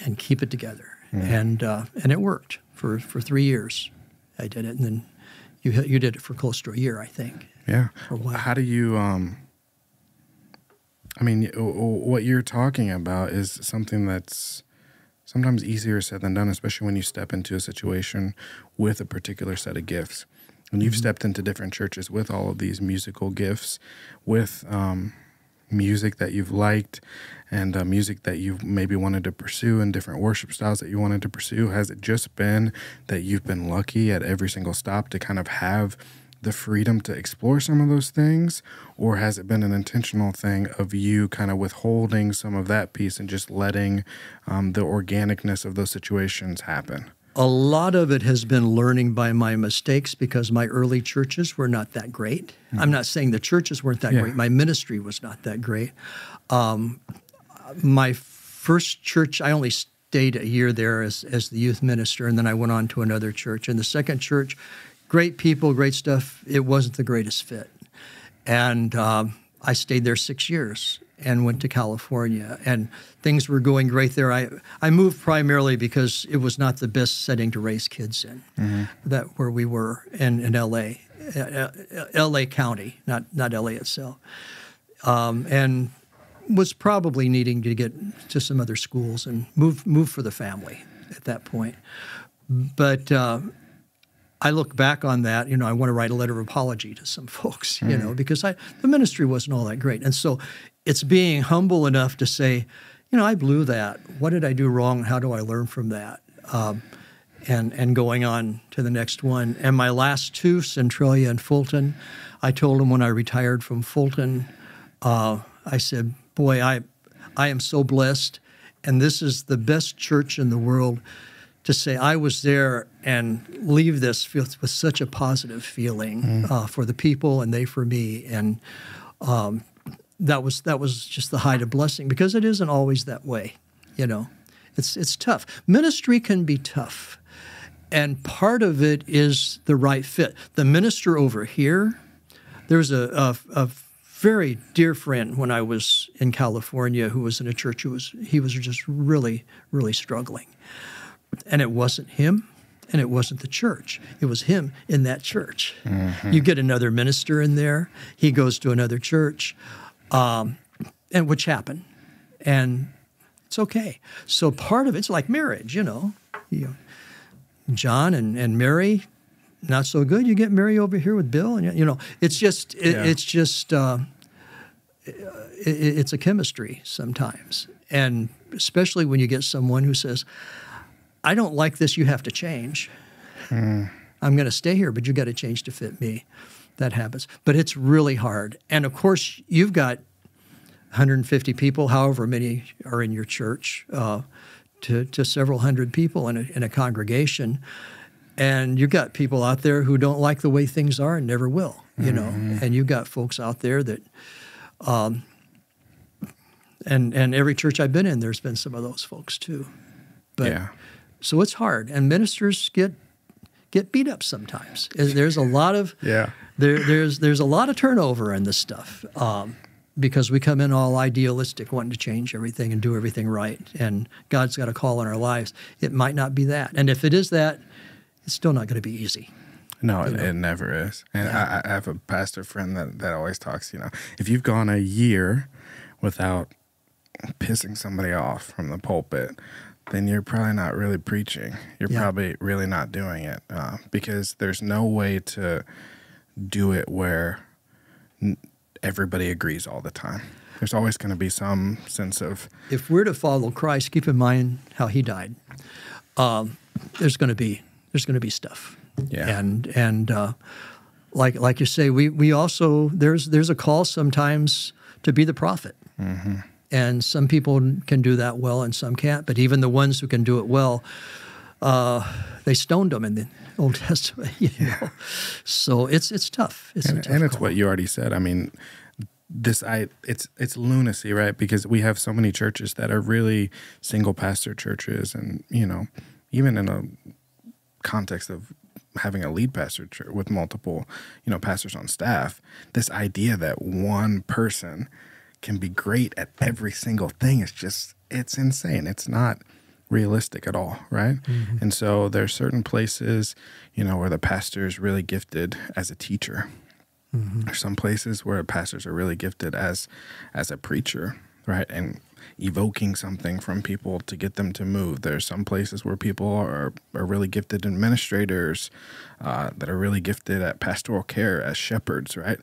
and keep it together. And it worked for 3 years. I did it, and then you did it for close to a year, I think. Yeah. For a while. How do you? I mean, what you're talking about is something that's sometimes easier said than done, especially when you step into a situation with a particular set of gifts. And you've stepped into different churches with all of these musical gifts, with music that you've liked and music that you've maybe wanted to pursue and different worship styles that you wanted to pursue. Has it just been that you've been lucky at every single stop to kind of have the freedom to explore some of those things? Or has it been an intentional thing of you kind of withholding some of that piece and just letting the organicness of those situations happen? A lot of it has been learning by my mistakes because my early churches were not that great. I'm not saying the churches weren't that great. My ministry was not that great. My first church, I only stayed a year there as the youth minister, and then I went on to another church. And the second church, great people, great stuff. It wasn't the greatest fit. And I stayed there 6 years and went to California, and things were going great there. I moved primarily because it was not the best setting to raise kids in, that where we were in L.A., L.A. County, not L.A. itself, and was probably needing to get to some other schools and move for the family at that point. But I look back on that, you know, I want to write a letter of apology to some folks, you know, because the ministry wasn't all that great. And so it's being humble enough to say, you know, I blew that. What did I do wrong? How do I learn from that? And going on to the next one. And my last two, Centralia and Fulton, I told them when I retired from Fulton, I said, boy, I am so blessed, and this is the best church in the world to say I was there and leave this with such a positive feeling for the people and they for me. And that was just the height of blessing, because it isn't always that way, you know. It's tough. Ministry can be tough, and part of it is the right fit. The minister over here, there's a very dear friend when I was in California who was in a church he was just really, really struggling. And it wasn't him, and it wasn't the church. It was him in that church. You get another minister in there, he goes to another church, and which happened. And it's okay. So part of it's like marriage, you know. John and Mary, not so good. You get Mary over here with Bill, and you know, it's just it's a chemistry sometimes, and especially when you get someone who says, I don't like this, you have to change. I'm going to stay here, but you got to change to fit me. That happens. But it's really hard. And of course, you've got 150 people, however many are in your church, to several hundred people in a congregation. And you've got people out there who don't like the way things are and never will, you know. And you've got folks out there that, and every church I've been in, there's been some of those folks too. But, so it's hard, and ministers get beat up sometimes. There's a lot of there's a lot of turnover in this stuff because we come in all idealistic, wanting to change everything and do everything right, and God's got a call in our lives. It might not be that, and if it is that, it's still not going to be easy. No, it never is. And I have a pastor friend that always talks, you know, if you've gone a year without pissing somebody off from the pulpit, then you're probably not really preaching. You're probably really not doing it because there's no way to do it where everybody agrees all the time. There's always going to be some sense of, if we're to follow Christ, keep in mind how he died. There's going to be stuff. Yeah. And like you say, we also there's a call sometimes to be the prophet. Mm-hmm. And some people can do that well and some can't. But even the ones who can do it well, they stoned them in the Old Testament. Know? So it's tough. It's a tough and it's call. what you already said. I mean, it's lunacy, right? Because we have so many churches that are really single pastor churches, and even in a context of having a lead pastor with multiple pastors on staff, this idea that one person can be great at every single thing is it's insane. It's not realistic at all, right? Mm-hmm. And so there's certain places, where the pastor is really gifted as a teacher. Mm-hmm. There's some places where pastors are really gifted as a preacher, right? And evoking something from people to get them to move. There's some places where people are really gifted administrators that are really gifted at pastoral care as shepherds, right?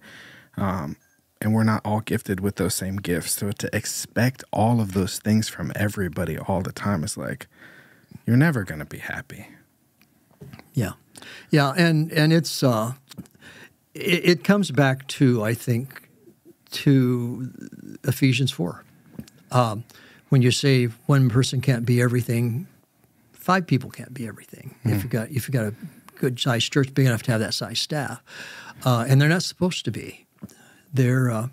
And we're not all gifted with those same gifts. So to expect all of those things from everybody all the time is like, you're never going to be happy. Yeah. And it's it comes back to, I think, to Ephesians 4. When you say one person can't be everything, 5 people can't be everything. If you've got a good sized church big enough to have that size staff, and they're not supposed to be. They're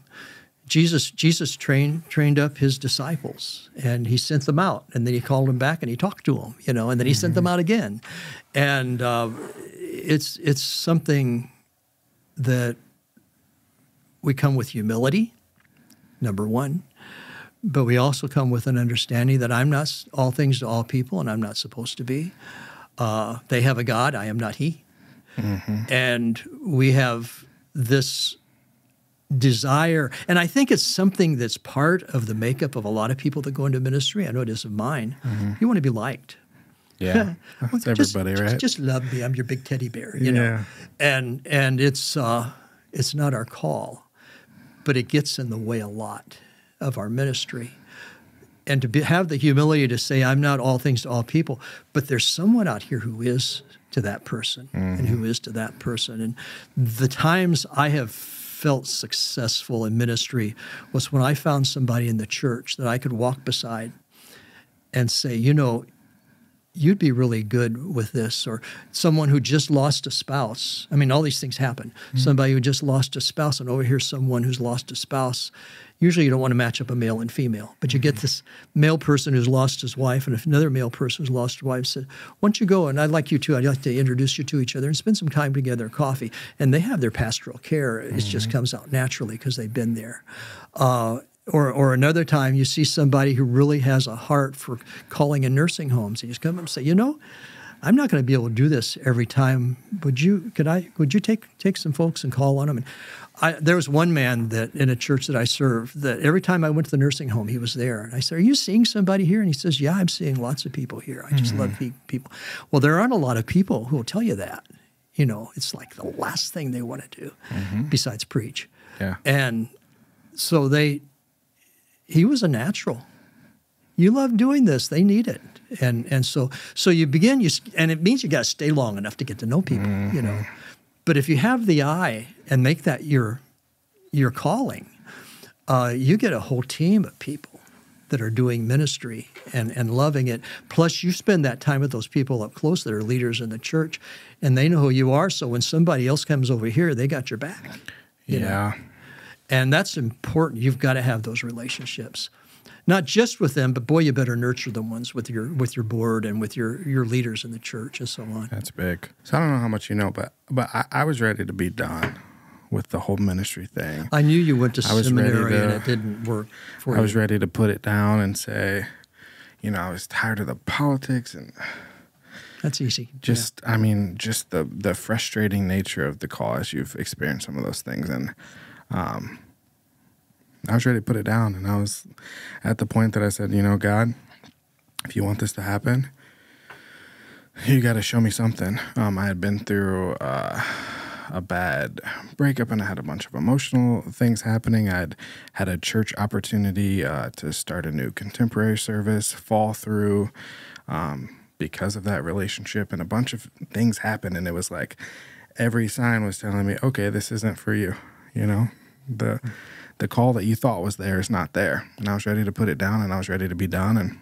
Jesus trained up his disciples, and he sent them out, and then he called them back and he talked to them, and then he sent them out again, and it's something that we come with humility, number one, but we also come with an understanding that I'm not all things to all people, and I'm not supposed to be. They have a God, I am not he, and we have this desire, and I think it's something that's part of the makeup of a lot of people that go into ministry. I know it is of mine. You want to be liked. Yeah, that's everybody, right? Just love me. I'm your big teddy bear, know. And it's not our call, but it gets in the way a lot of our ministry. And to have the humility to say, I'm not all things to all people, but there's someone out here who is to that person and who is to that person. And the times I have felt successful in ministry was when I found somebody in the church that I could walk beside and say, you'd be really good with this, or someone who just lost a spouse. I mean, all these things happen. Somebody who just lost a spouse, and over here someone who's lost a spouse. Usually you don't want to match up a male and female, but you get this male person who's lost his wife and another male person who's lost his wife said, why don't you go, and I'd like you to, I'd like to introduce you to each other and spend some time together, coffee. And they have their pastoral care. It just comes out naturally because they've been there. Or another time you see somebody who really has a heart for calling in nursing homes. And you just come up and say, I'm not going to be able to do this every time. Would you take some folks and call on them? And there was one man that in a church that I served that every time I went to the nursing home, he was there. And I said, are you seeing somebody here? And he says, yeah, I'm seeing lots of people here. I just love people. Well, there aren't a lot of people who will tell you that. It's like the last thing they want to do besides preach. Yeah. And so he was a natural. You love doing this. They need it. And so you begin, and it means you got to stay long enough to get to know people, But if you have the eye and make that your calling, you get a whole team of people that are doing ministry and loving it. Plus, you spend that time with those people up close that are leaders in the church, and they know who you are. So when somebody else comes over here, they got your back. You know? And that's important. You've got to have those relationships. Not just with them, but boy, you better nurture the ones with your board and with your leaders in the church and so on. That's big. So I don't know how much you know, but I was ready to be done with the whole ministry thing. I knew you went to seminary and it didn't work for you. I was ready to put it down and say, I was tired of the politics and that's easy. Just the frustrating nature of the call as you've experienced some of those things. And I was ready to put it down, and I was at the point that I said, God, if you want this to happen, you got to show me something. I had been through a a bad breakup, and I had a bunch of emotional things happening. I'd had a church opportunity to start a new contemporary service fall through because of that relationship, and a bunch of things happened, and it was like every sign was telling me, okay, this isn't for you. You know, the call that you thought was there is not there. And I was ready to put it down, and I was ready to be done.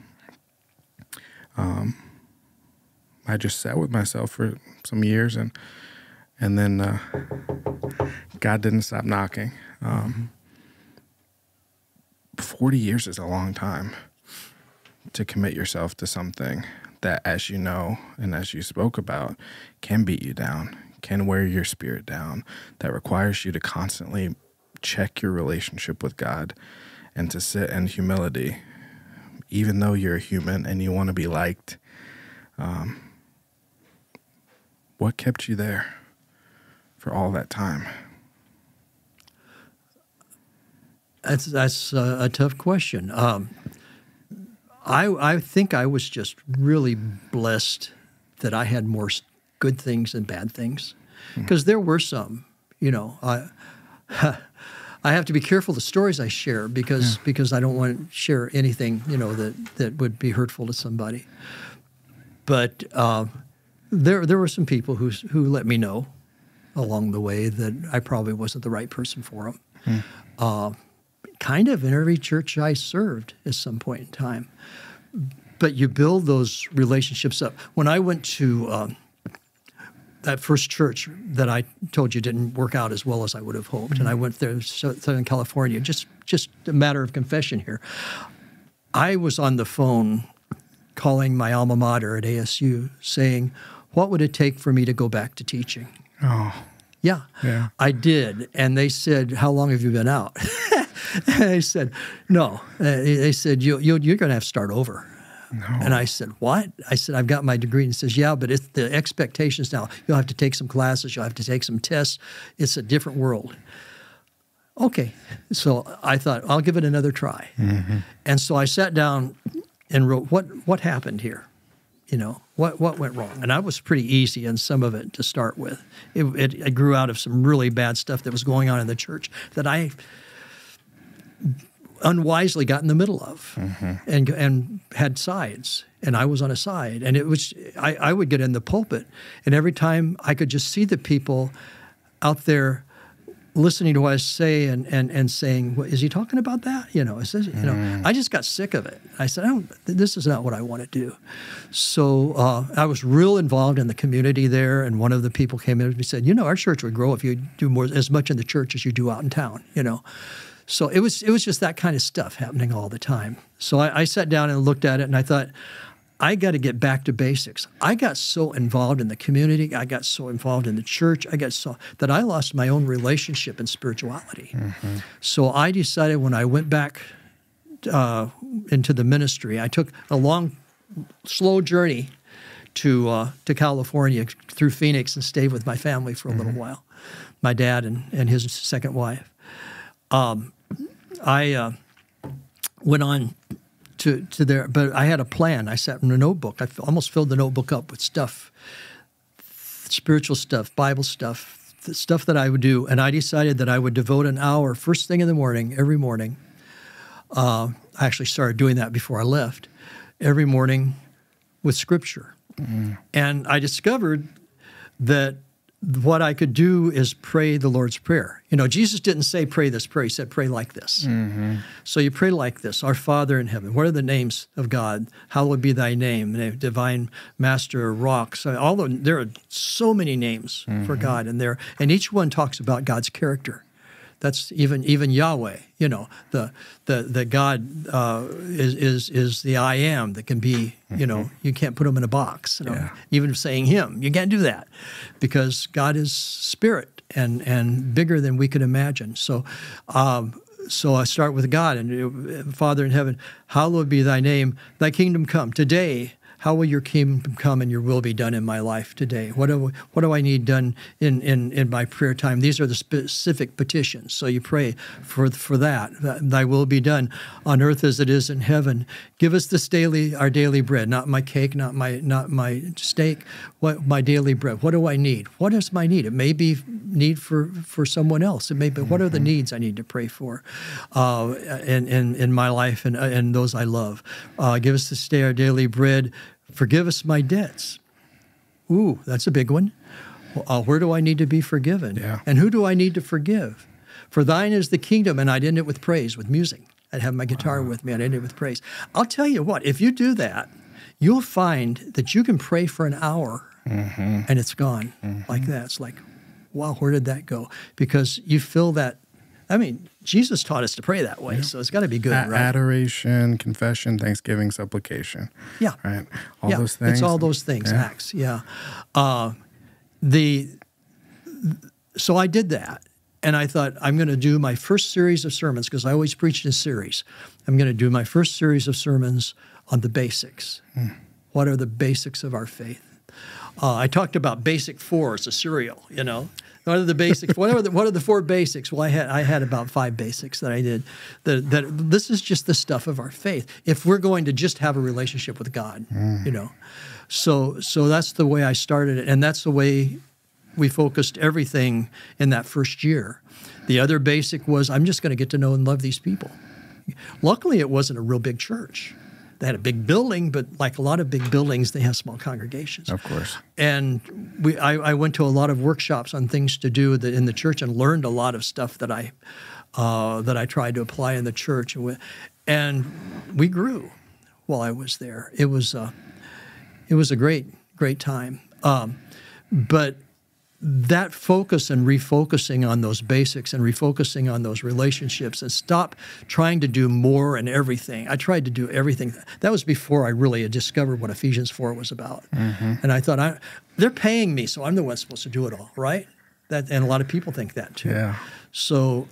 And I just sat with myself for some years, and then God didn't stop knocking. 40 years is a long time to commit yourself to something that, as you know, and as you spoke about, can beat you down, can wear your spirit down, that requires you to constantly check your relationship with God and to sit in humility, even though you're a human and you want to be liked. What kept you there for all that time? That's a tough question. I think I was just really blessed that I had more good things than bad things, because there were some. You know, I have to be careful the stories I share because I don't want to share anything, you know, that would be hurtful to somebody. But there were some people who let me know along the way that I probably wasn't the right person for them. Kind of in every church I served at some point in time. But you build those relationships up. When I went to that first church that I told you didn't work out as well as I would have hoped, and I went there, Southern California, just a matter of confession here. I was on the phone calling my alma mater at ASU saying, what would it take for me to go back to teaching? Oh. Yeah, Yeah. I did. And they said, how long have you been out? And I said, no. They said, you're going to have to start over. No. And I said, what? I said, I've got my degree. And he says, yeah, but it's the expectations now. You'll have to take some classes. You'll have to take some tests. It's a different world. Okay. So I thought, I'll give it another try. And so I sat down and wrote, what happened here? You know, what went wrong? And I was pretty easy in some of it to start with. It grew out of some really bad stuff that was going on in the church that I unwisely got in the middle of and had sides. And I was on a side. And it was I would get in the pulpit, and every time I could just see the people out there listening to what I say and saying, well, is he talking about that? You know, I just got sick of it. I said, this is not what I want to do. So I was real involved in the community there, and one of the people came in and said, you know, our church would grow if you do as much in the church as you do out in town, you know. So it was just that kind of stuff happening all the time. So I sat down and looked at it, and I thought, I got to get back to basics. I got so involved in the community. I got so involved in the church. That I lost my own relationship and spirituality. So I decided when I went back into the ministry, I took a long, slow journey to California through Phoenix and stayed with my family for a little while, my dad and his second wife. I went on to there, but I had a plan. I sat in a notebook. I almost filled the notebook up with stuff, spiritual stuff, Bible stuff, the stuff that I would do. And I decided that I would devote an hour first thing in the morning, every morning. I actually started doing that before I left, every morning with Scripture. And I discovered that what I could do is pray the Lord's Prayer. You know, Jesus didn't say pray this prayer. He said pray like this. So you pray like this. Our Father in heaven. What are the names of God? Hallowed be thy name. Divine Master, Rock. So there are so many names for God in there. And each one talks about God's character. That's even Yahweh, you know, the God is the I am that can be, you know, you can't put him in a box. You know? Even saying him, you can't do that because God is spirit and bigger than we could imagine. So I start with God and Father in heaven, hallowed be thy name, thy kingdom come. Today, How will your kingdom come and your will be done in my life today? What do I need done in my prayer time? These are the specific petitions. So you pray for that. Thy will be done on earth as it is in heaven. Give us this our daily bread, not my cake, not my steak, my daily bread. What do I need? What is my need? It may be need for someone else. It may be, what are the needs I need to pray for in my life and those I love? Give us this day our daily bread. Forgive us my debts. Ooh, that's a big one. Where do I need to be forgiven? Yeah. And who do I need to forgive? For thine is the kingdom, and I'd end it with praise, with music. I'd have my guitar with me, I'd end it with praise. I'll tell you what, if you do that, you'll find that you can pray for an hour and it's gone like that. It's like, wow, where did that go? Because you feel that. I mean, Jesus taught us to pray that way, so it's got to be good, right? Adoration, confession, thanksgiving, supplication. Yeah. Right? All those things. It's all those things, acts, yeah. So I did that, and I thought, I'm going to do my first series of sermons, because I always preach in a series. I'm going to do my first series of sermons on the basics. What are the basics of our faith? I talked about basic four. It's a cereal, you know. What are the basics? What are the four basics? Well, I had about 5 basics that I did. That this is just the stuff of our faith. If we're going to just have a relationship with God, you know, so that's the way I started it, and that's the way we focused everything in that first year. The other basic was, I'm just going to get to know and love these people. Luckily, it wasn't a real big church. They had a big building, but like a lot of big buildings, they have small congregations. Of course. And I went to a lot of workshops on things to do in the church and learned a lot of stuff that I tried to apply in the church. And we grew while I was there. It was a great time. But that focus and refocusing on those basics and refocusing on those relationships and stop trying to do more and everything. I tried to do everything. That was before I really had discovered what Ephesians 4 was about. And I thought, they're paying me, so I'm the one supposed to do it all, right? And a lot of people think that too. Yeah. So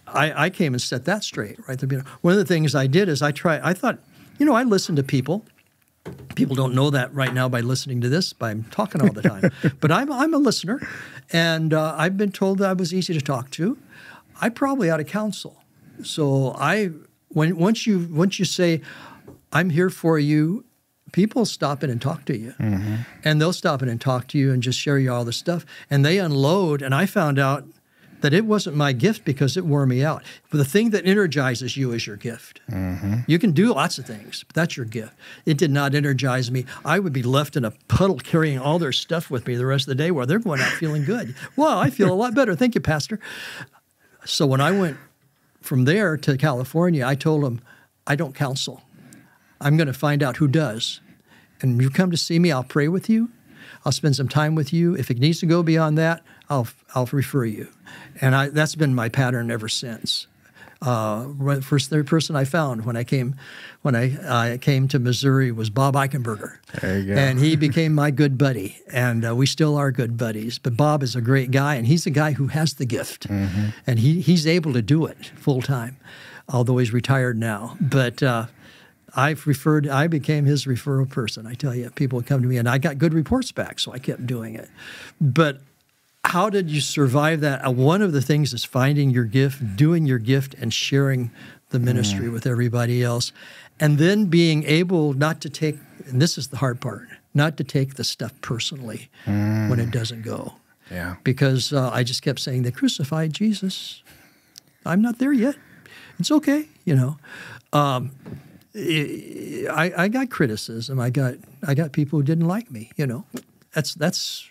I came and set that straight, right? One of the things I did is I thought, I listened to people. People don't know that right now by listening to this, by talking all the time. But I'm a listener, and I've been told that I was easy to talk to. I probably ought to counsel. So once you say, I'm here for you, people stop in and talk to you. And they'll stop in and talk to you and just share you all the stuff. And they unload, and I found out that it wasn't my gift because it wore me out. But the thing that energizes you is your gift. You can do lots of things, but that's your gift. It did not energize me. I would be left in a puddle carrying all their stuff with me the rest of the day while they're going out feeling good. Well, I feel a lot better. Thank you, Pastor. So when I went from there to California, I told them, I don't counsel. I'm going to find out who does. And you come to see me, I'll pray with you. I'll spend some time with you. If it needs to go beyond that, I'll refer you. And that's been my pattern ever since. First person I found when I came to Missouri was Bob Eichenberger. There you go. And he became my good buddy, and we still are good buddies. But Bob is a great guy, and he's a guy who has the gift, and he's able to do it full time, although he's retired now. But I became his referral person. I tell you, people would come to me, and I got good reports back, so I kept doing it. But how did you survive that? One of the things is finding your gift, doing your gift, and sharing the ministry with everybody else. And then being able not to take, and this is the hard part, not to take the stuff personally when it doesn't go. Yeah. Because I just kept saying, they crucified Jesus. I'm not there yet. It's okay, I got criticism. I got people who didn't like me, That's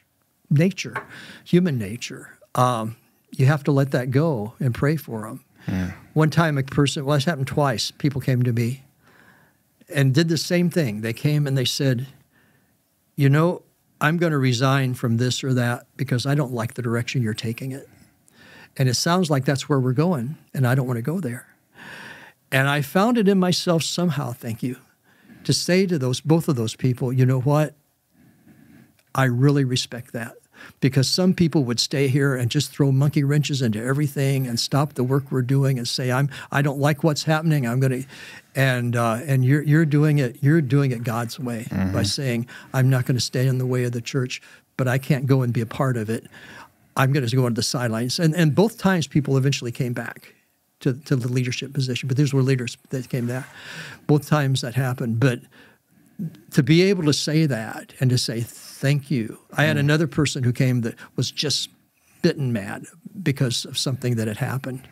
nature, human nature. You have to let that go and pray for them. One time this happened twice, people came to me and did the same thing. They came and they said, I'm going to resign from this or that because I don't like the direction you're taking it. And it sounds like that's where we're going, and I don't want to go there. And I found it in myself somehow, thank you, to say to both of those people, you know what? I really respect that. because some people would stay here and just throw monkey wrenches into everything and stop the work we're doing and say, I don't like what's happening. I'm going to, and you're doing it God's way by saying, I'm not going to stay in the way of the church, but I can't go and be a part of it. I'm going to go on the sidelines. And both times people eventually came back to the leadership position, but these were leaders that came back. Both times that happened. But to be able to say that and to say, thank you. I had another person who came that was just bitten mad because of something that had happened.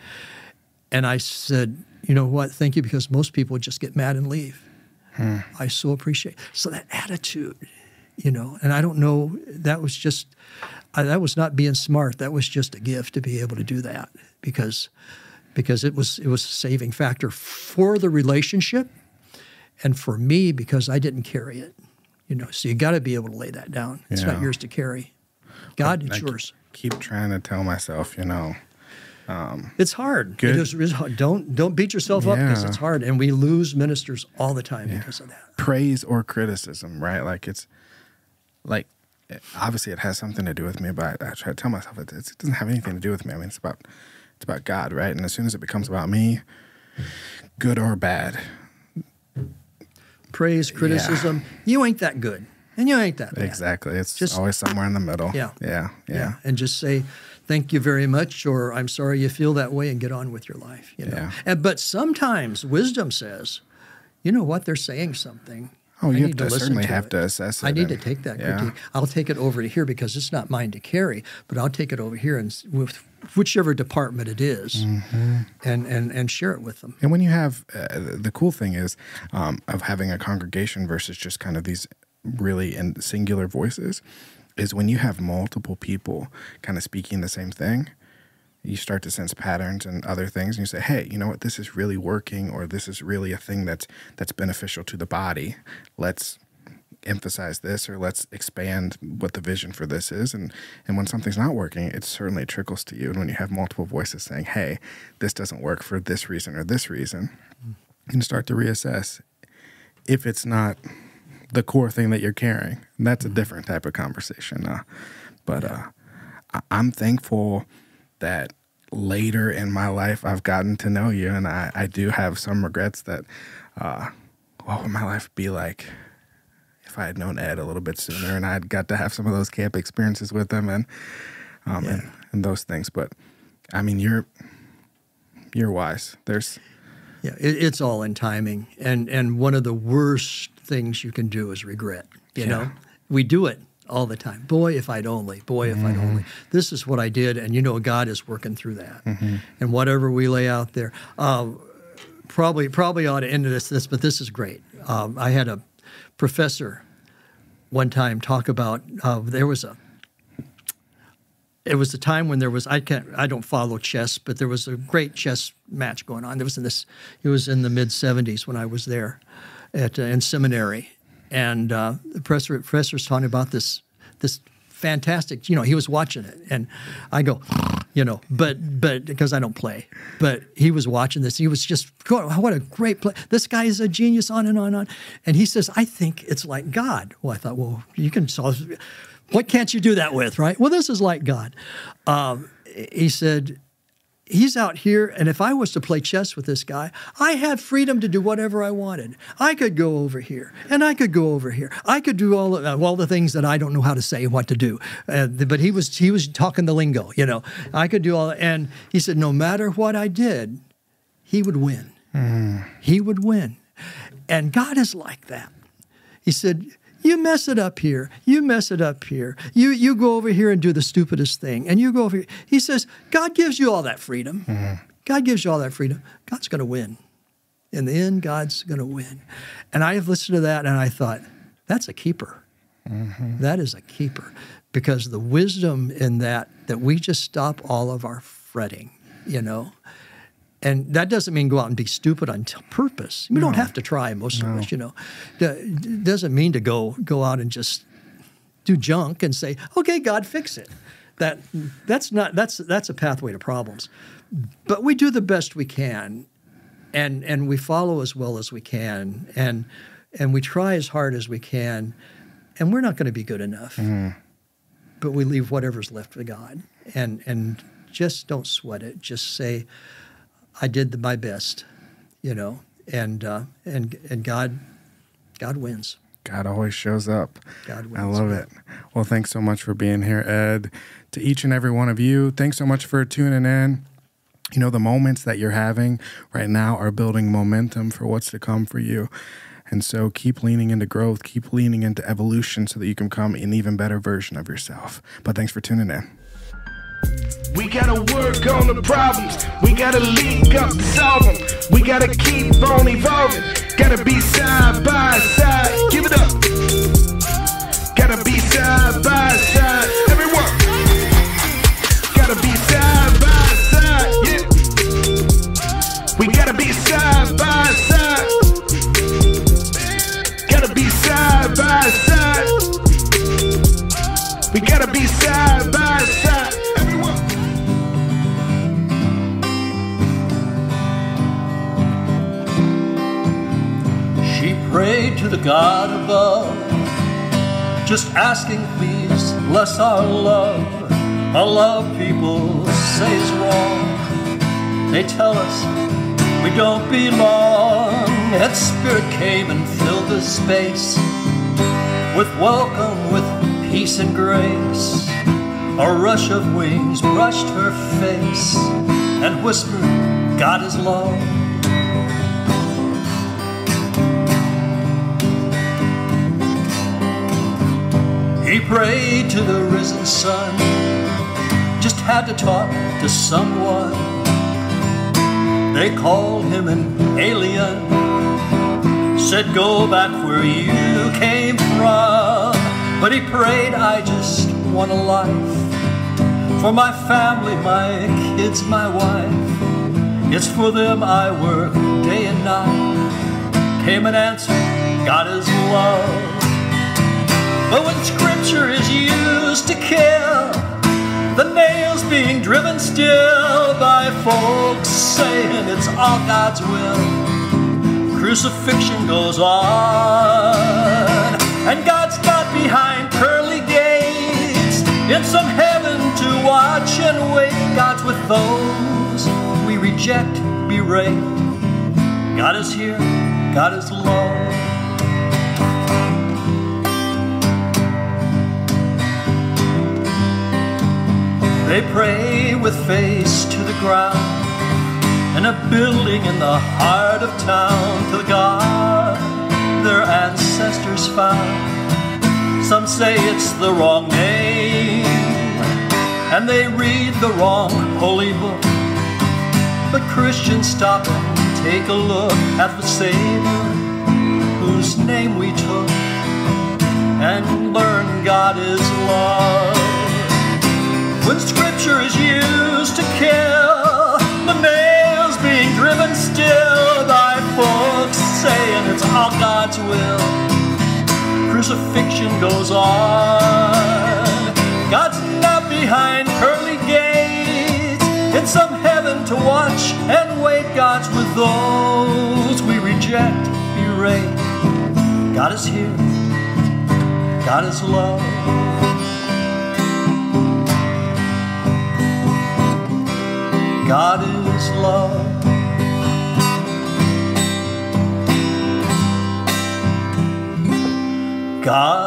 And I said, you know what, thank you, because most people would just get mad and leave. I so appreciate. So that attitude, you know, and I don't know, that was just, that was not being smart. That was just a gift to be able to do that because it was a saving factor for the relationship and for me because I didn't carry it. You know, so you got to be able to lay that down. It's not yours to carry. God, it's yours. Keep trying to tell myself, you know. It's hard. It is hard. Don't beat yourself up because it's hard, and we lose ministers all the time because of that. Praise or criticism, right? Like it's like obviously it has something to do with me, but I try to tell myself it doesn't have anything to do with me. I mean, it's about God, right? And as soon as it becomes about me, good or bad. Praise, criticism, you ain't that good, and you ain't that bad. Exactly. It's just always somewhere in the middle. Yeah. And just say, thank you very much, or I'm sorry you feel that way, and get on with your life. You know? But sometimes wisdom says, you know what, they're saying something. Oh, you certainly have to assess it. I need to take that critique. I'll take it over to here because it's not mine to carry, but I'll take it over here and with whichever department it is and share it with them. And when you have, the cool thing is of having a congregation versus just kind of these really singular voices is when you have multiple people kind of speaking the same thing, you start to sense patterns and other things, and you say, hey, you know what, this is really working, or this is really a thing that's beneficial to the body. Let's emphasize this, or let's expand what the vision for this is. And when something's not working, it certainly trickles to you. And when you have multiple voices saying, hey, this doesn't work for this reason or this reason, you can start to reassess if it's not the core thing that you're carrying. And that's a different type of conversation. I'm thankful that later in my life I've gotten to know you, and I do have some regrets that what would my life be like if I had known Ed a little bit sooner and I'd got to have some of those camp experiences with him and those things. But I mean, you're wise. It's all in timing, and one of the worst things you can do is regret. You know, we do it all the time. Boy, if I'd only. Boy, if I'd only. This is what I did, and you know God is working through that. And whatever we lay out there, probably ought to end this, but this is great. I had a professor one time talk about it was a time when there was I don't follow chess, but there was a great chess match going on. It was in the mid-'70s when I was there in seminary. And the professor's talking about this fantastic, you know, he was watching it. And I go, you know, but because I don't play. But he was watching this. He was just, what a great play. This guy is a genius, on and on and on. And he says, I think it's like God. Well, I thought, well, you can solve, what can't you do that with, right? Well, this is like God. He said, he's out here, and if I was to play chess with this guy, I had freedom to do whatever I wanted. I could go over here, and I could go over here. I could do all the things that I don't know how to say and what to do. But he was talking the lingo, you know. I could do all that. And he said, no matter what I did, he would win. He would win. And God is like that. He said, you mess it up here. You mess it up here. You go over here and do the stupidest thing. And you go over here. He says, God gives you all that freedom. God gives you all that freedom. God's going to win. In the end, God's going to win. And I have listened to that, and I thought, that's a keeper. That is a keeper. Because the wisdom in that we just stop all of our fretting, you know. And that doesn't mean go out and be stupid on purpose. We don't have to try, most of us, you know. It doesn't mean to go out and just do junk and say, okay, God, fix it. That's a pathway to problems. But we do the best we can, and we follow as well as we can, and we try as hard as we can, and we're not going to be good enough. but we leave whatever's left to God. And just don't sweat it. Just say, I did my best, you know, and God wins. God always shows up. God wins. I love it. Well, thanks so much for being here, Ed. To each and every one of you, thanks so much for tuning in. You know, the moments that you're having right now are building momentum for what's to come for you. And so keep leaning into growth, keep leaning into evolution so that you can become an even better version of yourself. But thanks for tuning in. We gotta work on the problems. We gotta link up to solve them. We gotta keep on evolving. Gotta be side by side. Give it up. Gotta be side by side. Everyone. Gotta be side by side. Yeah. We gotta be side by side. Gotta be side by side. We gotta be side by side. She prayed to the God above, just asking, please bless our love. Our love people say is wrong. They tell us we don't belong. That Spirit came and filled the space with welcome, with peace and grace. A rush of wings brushed her face and whispered, God is love. He prayed to the risen sun, just had to talk to someone. They called him an alien, said go back where you came from. But he prayed, I just want a life for my family, my kids, my wife. It's for them I work day and night. Came an answer, God is love. But when scripture is used to kill, the nails being driven still by folks saying it's all God's will, crucifixion goes on, and God's not behind pearly gates in some heaven to watch and wait. God's with those we reject, berate. God is here, God is love. They pray with face to the ground in a building in the heart of town to the God their ancestors found. Some say it's the wrong name and they read the wrong holy book. But Christians, stop and take a look at the Savior whose name we took and learn God is love. When scripture is used to kill, the nails being driven still by folks saying it's all God's will, crucifixion goes on. God's not behind pearly gates in some heaven to watch and wait. God's with those we reject, berate. God is here, God is love. God is love. God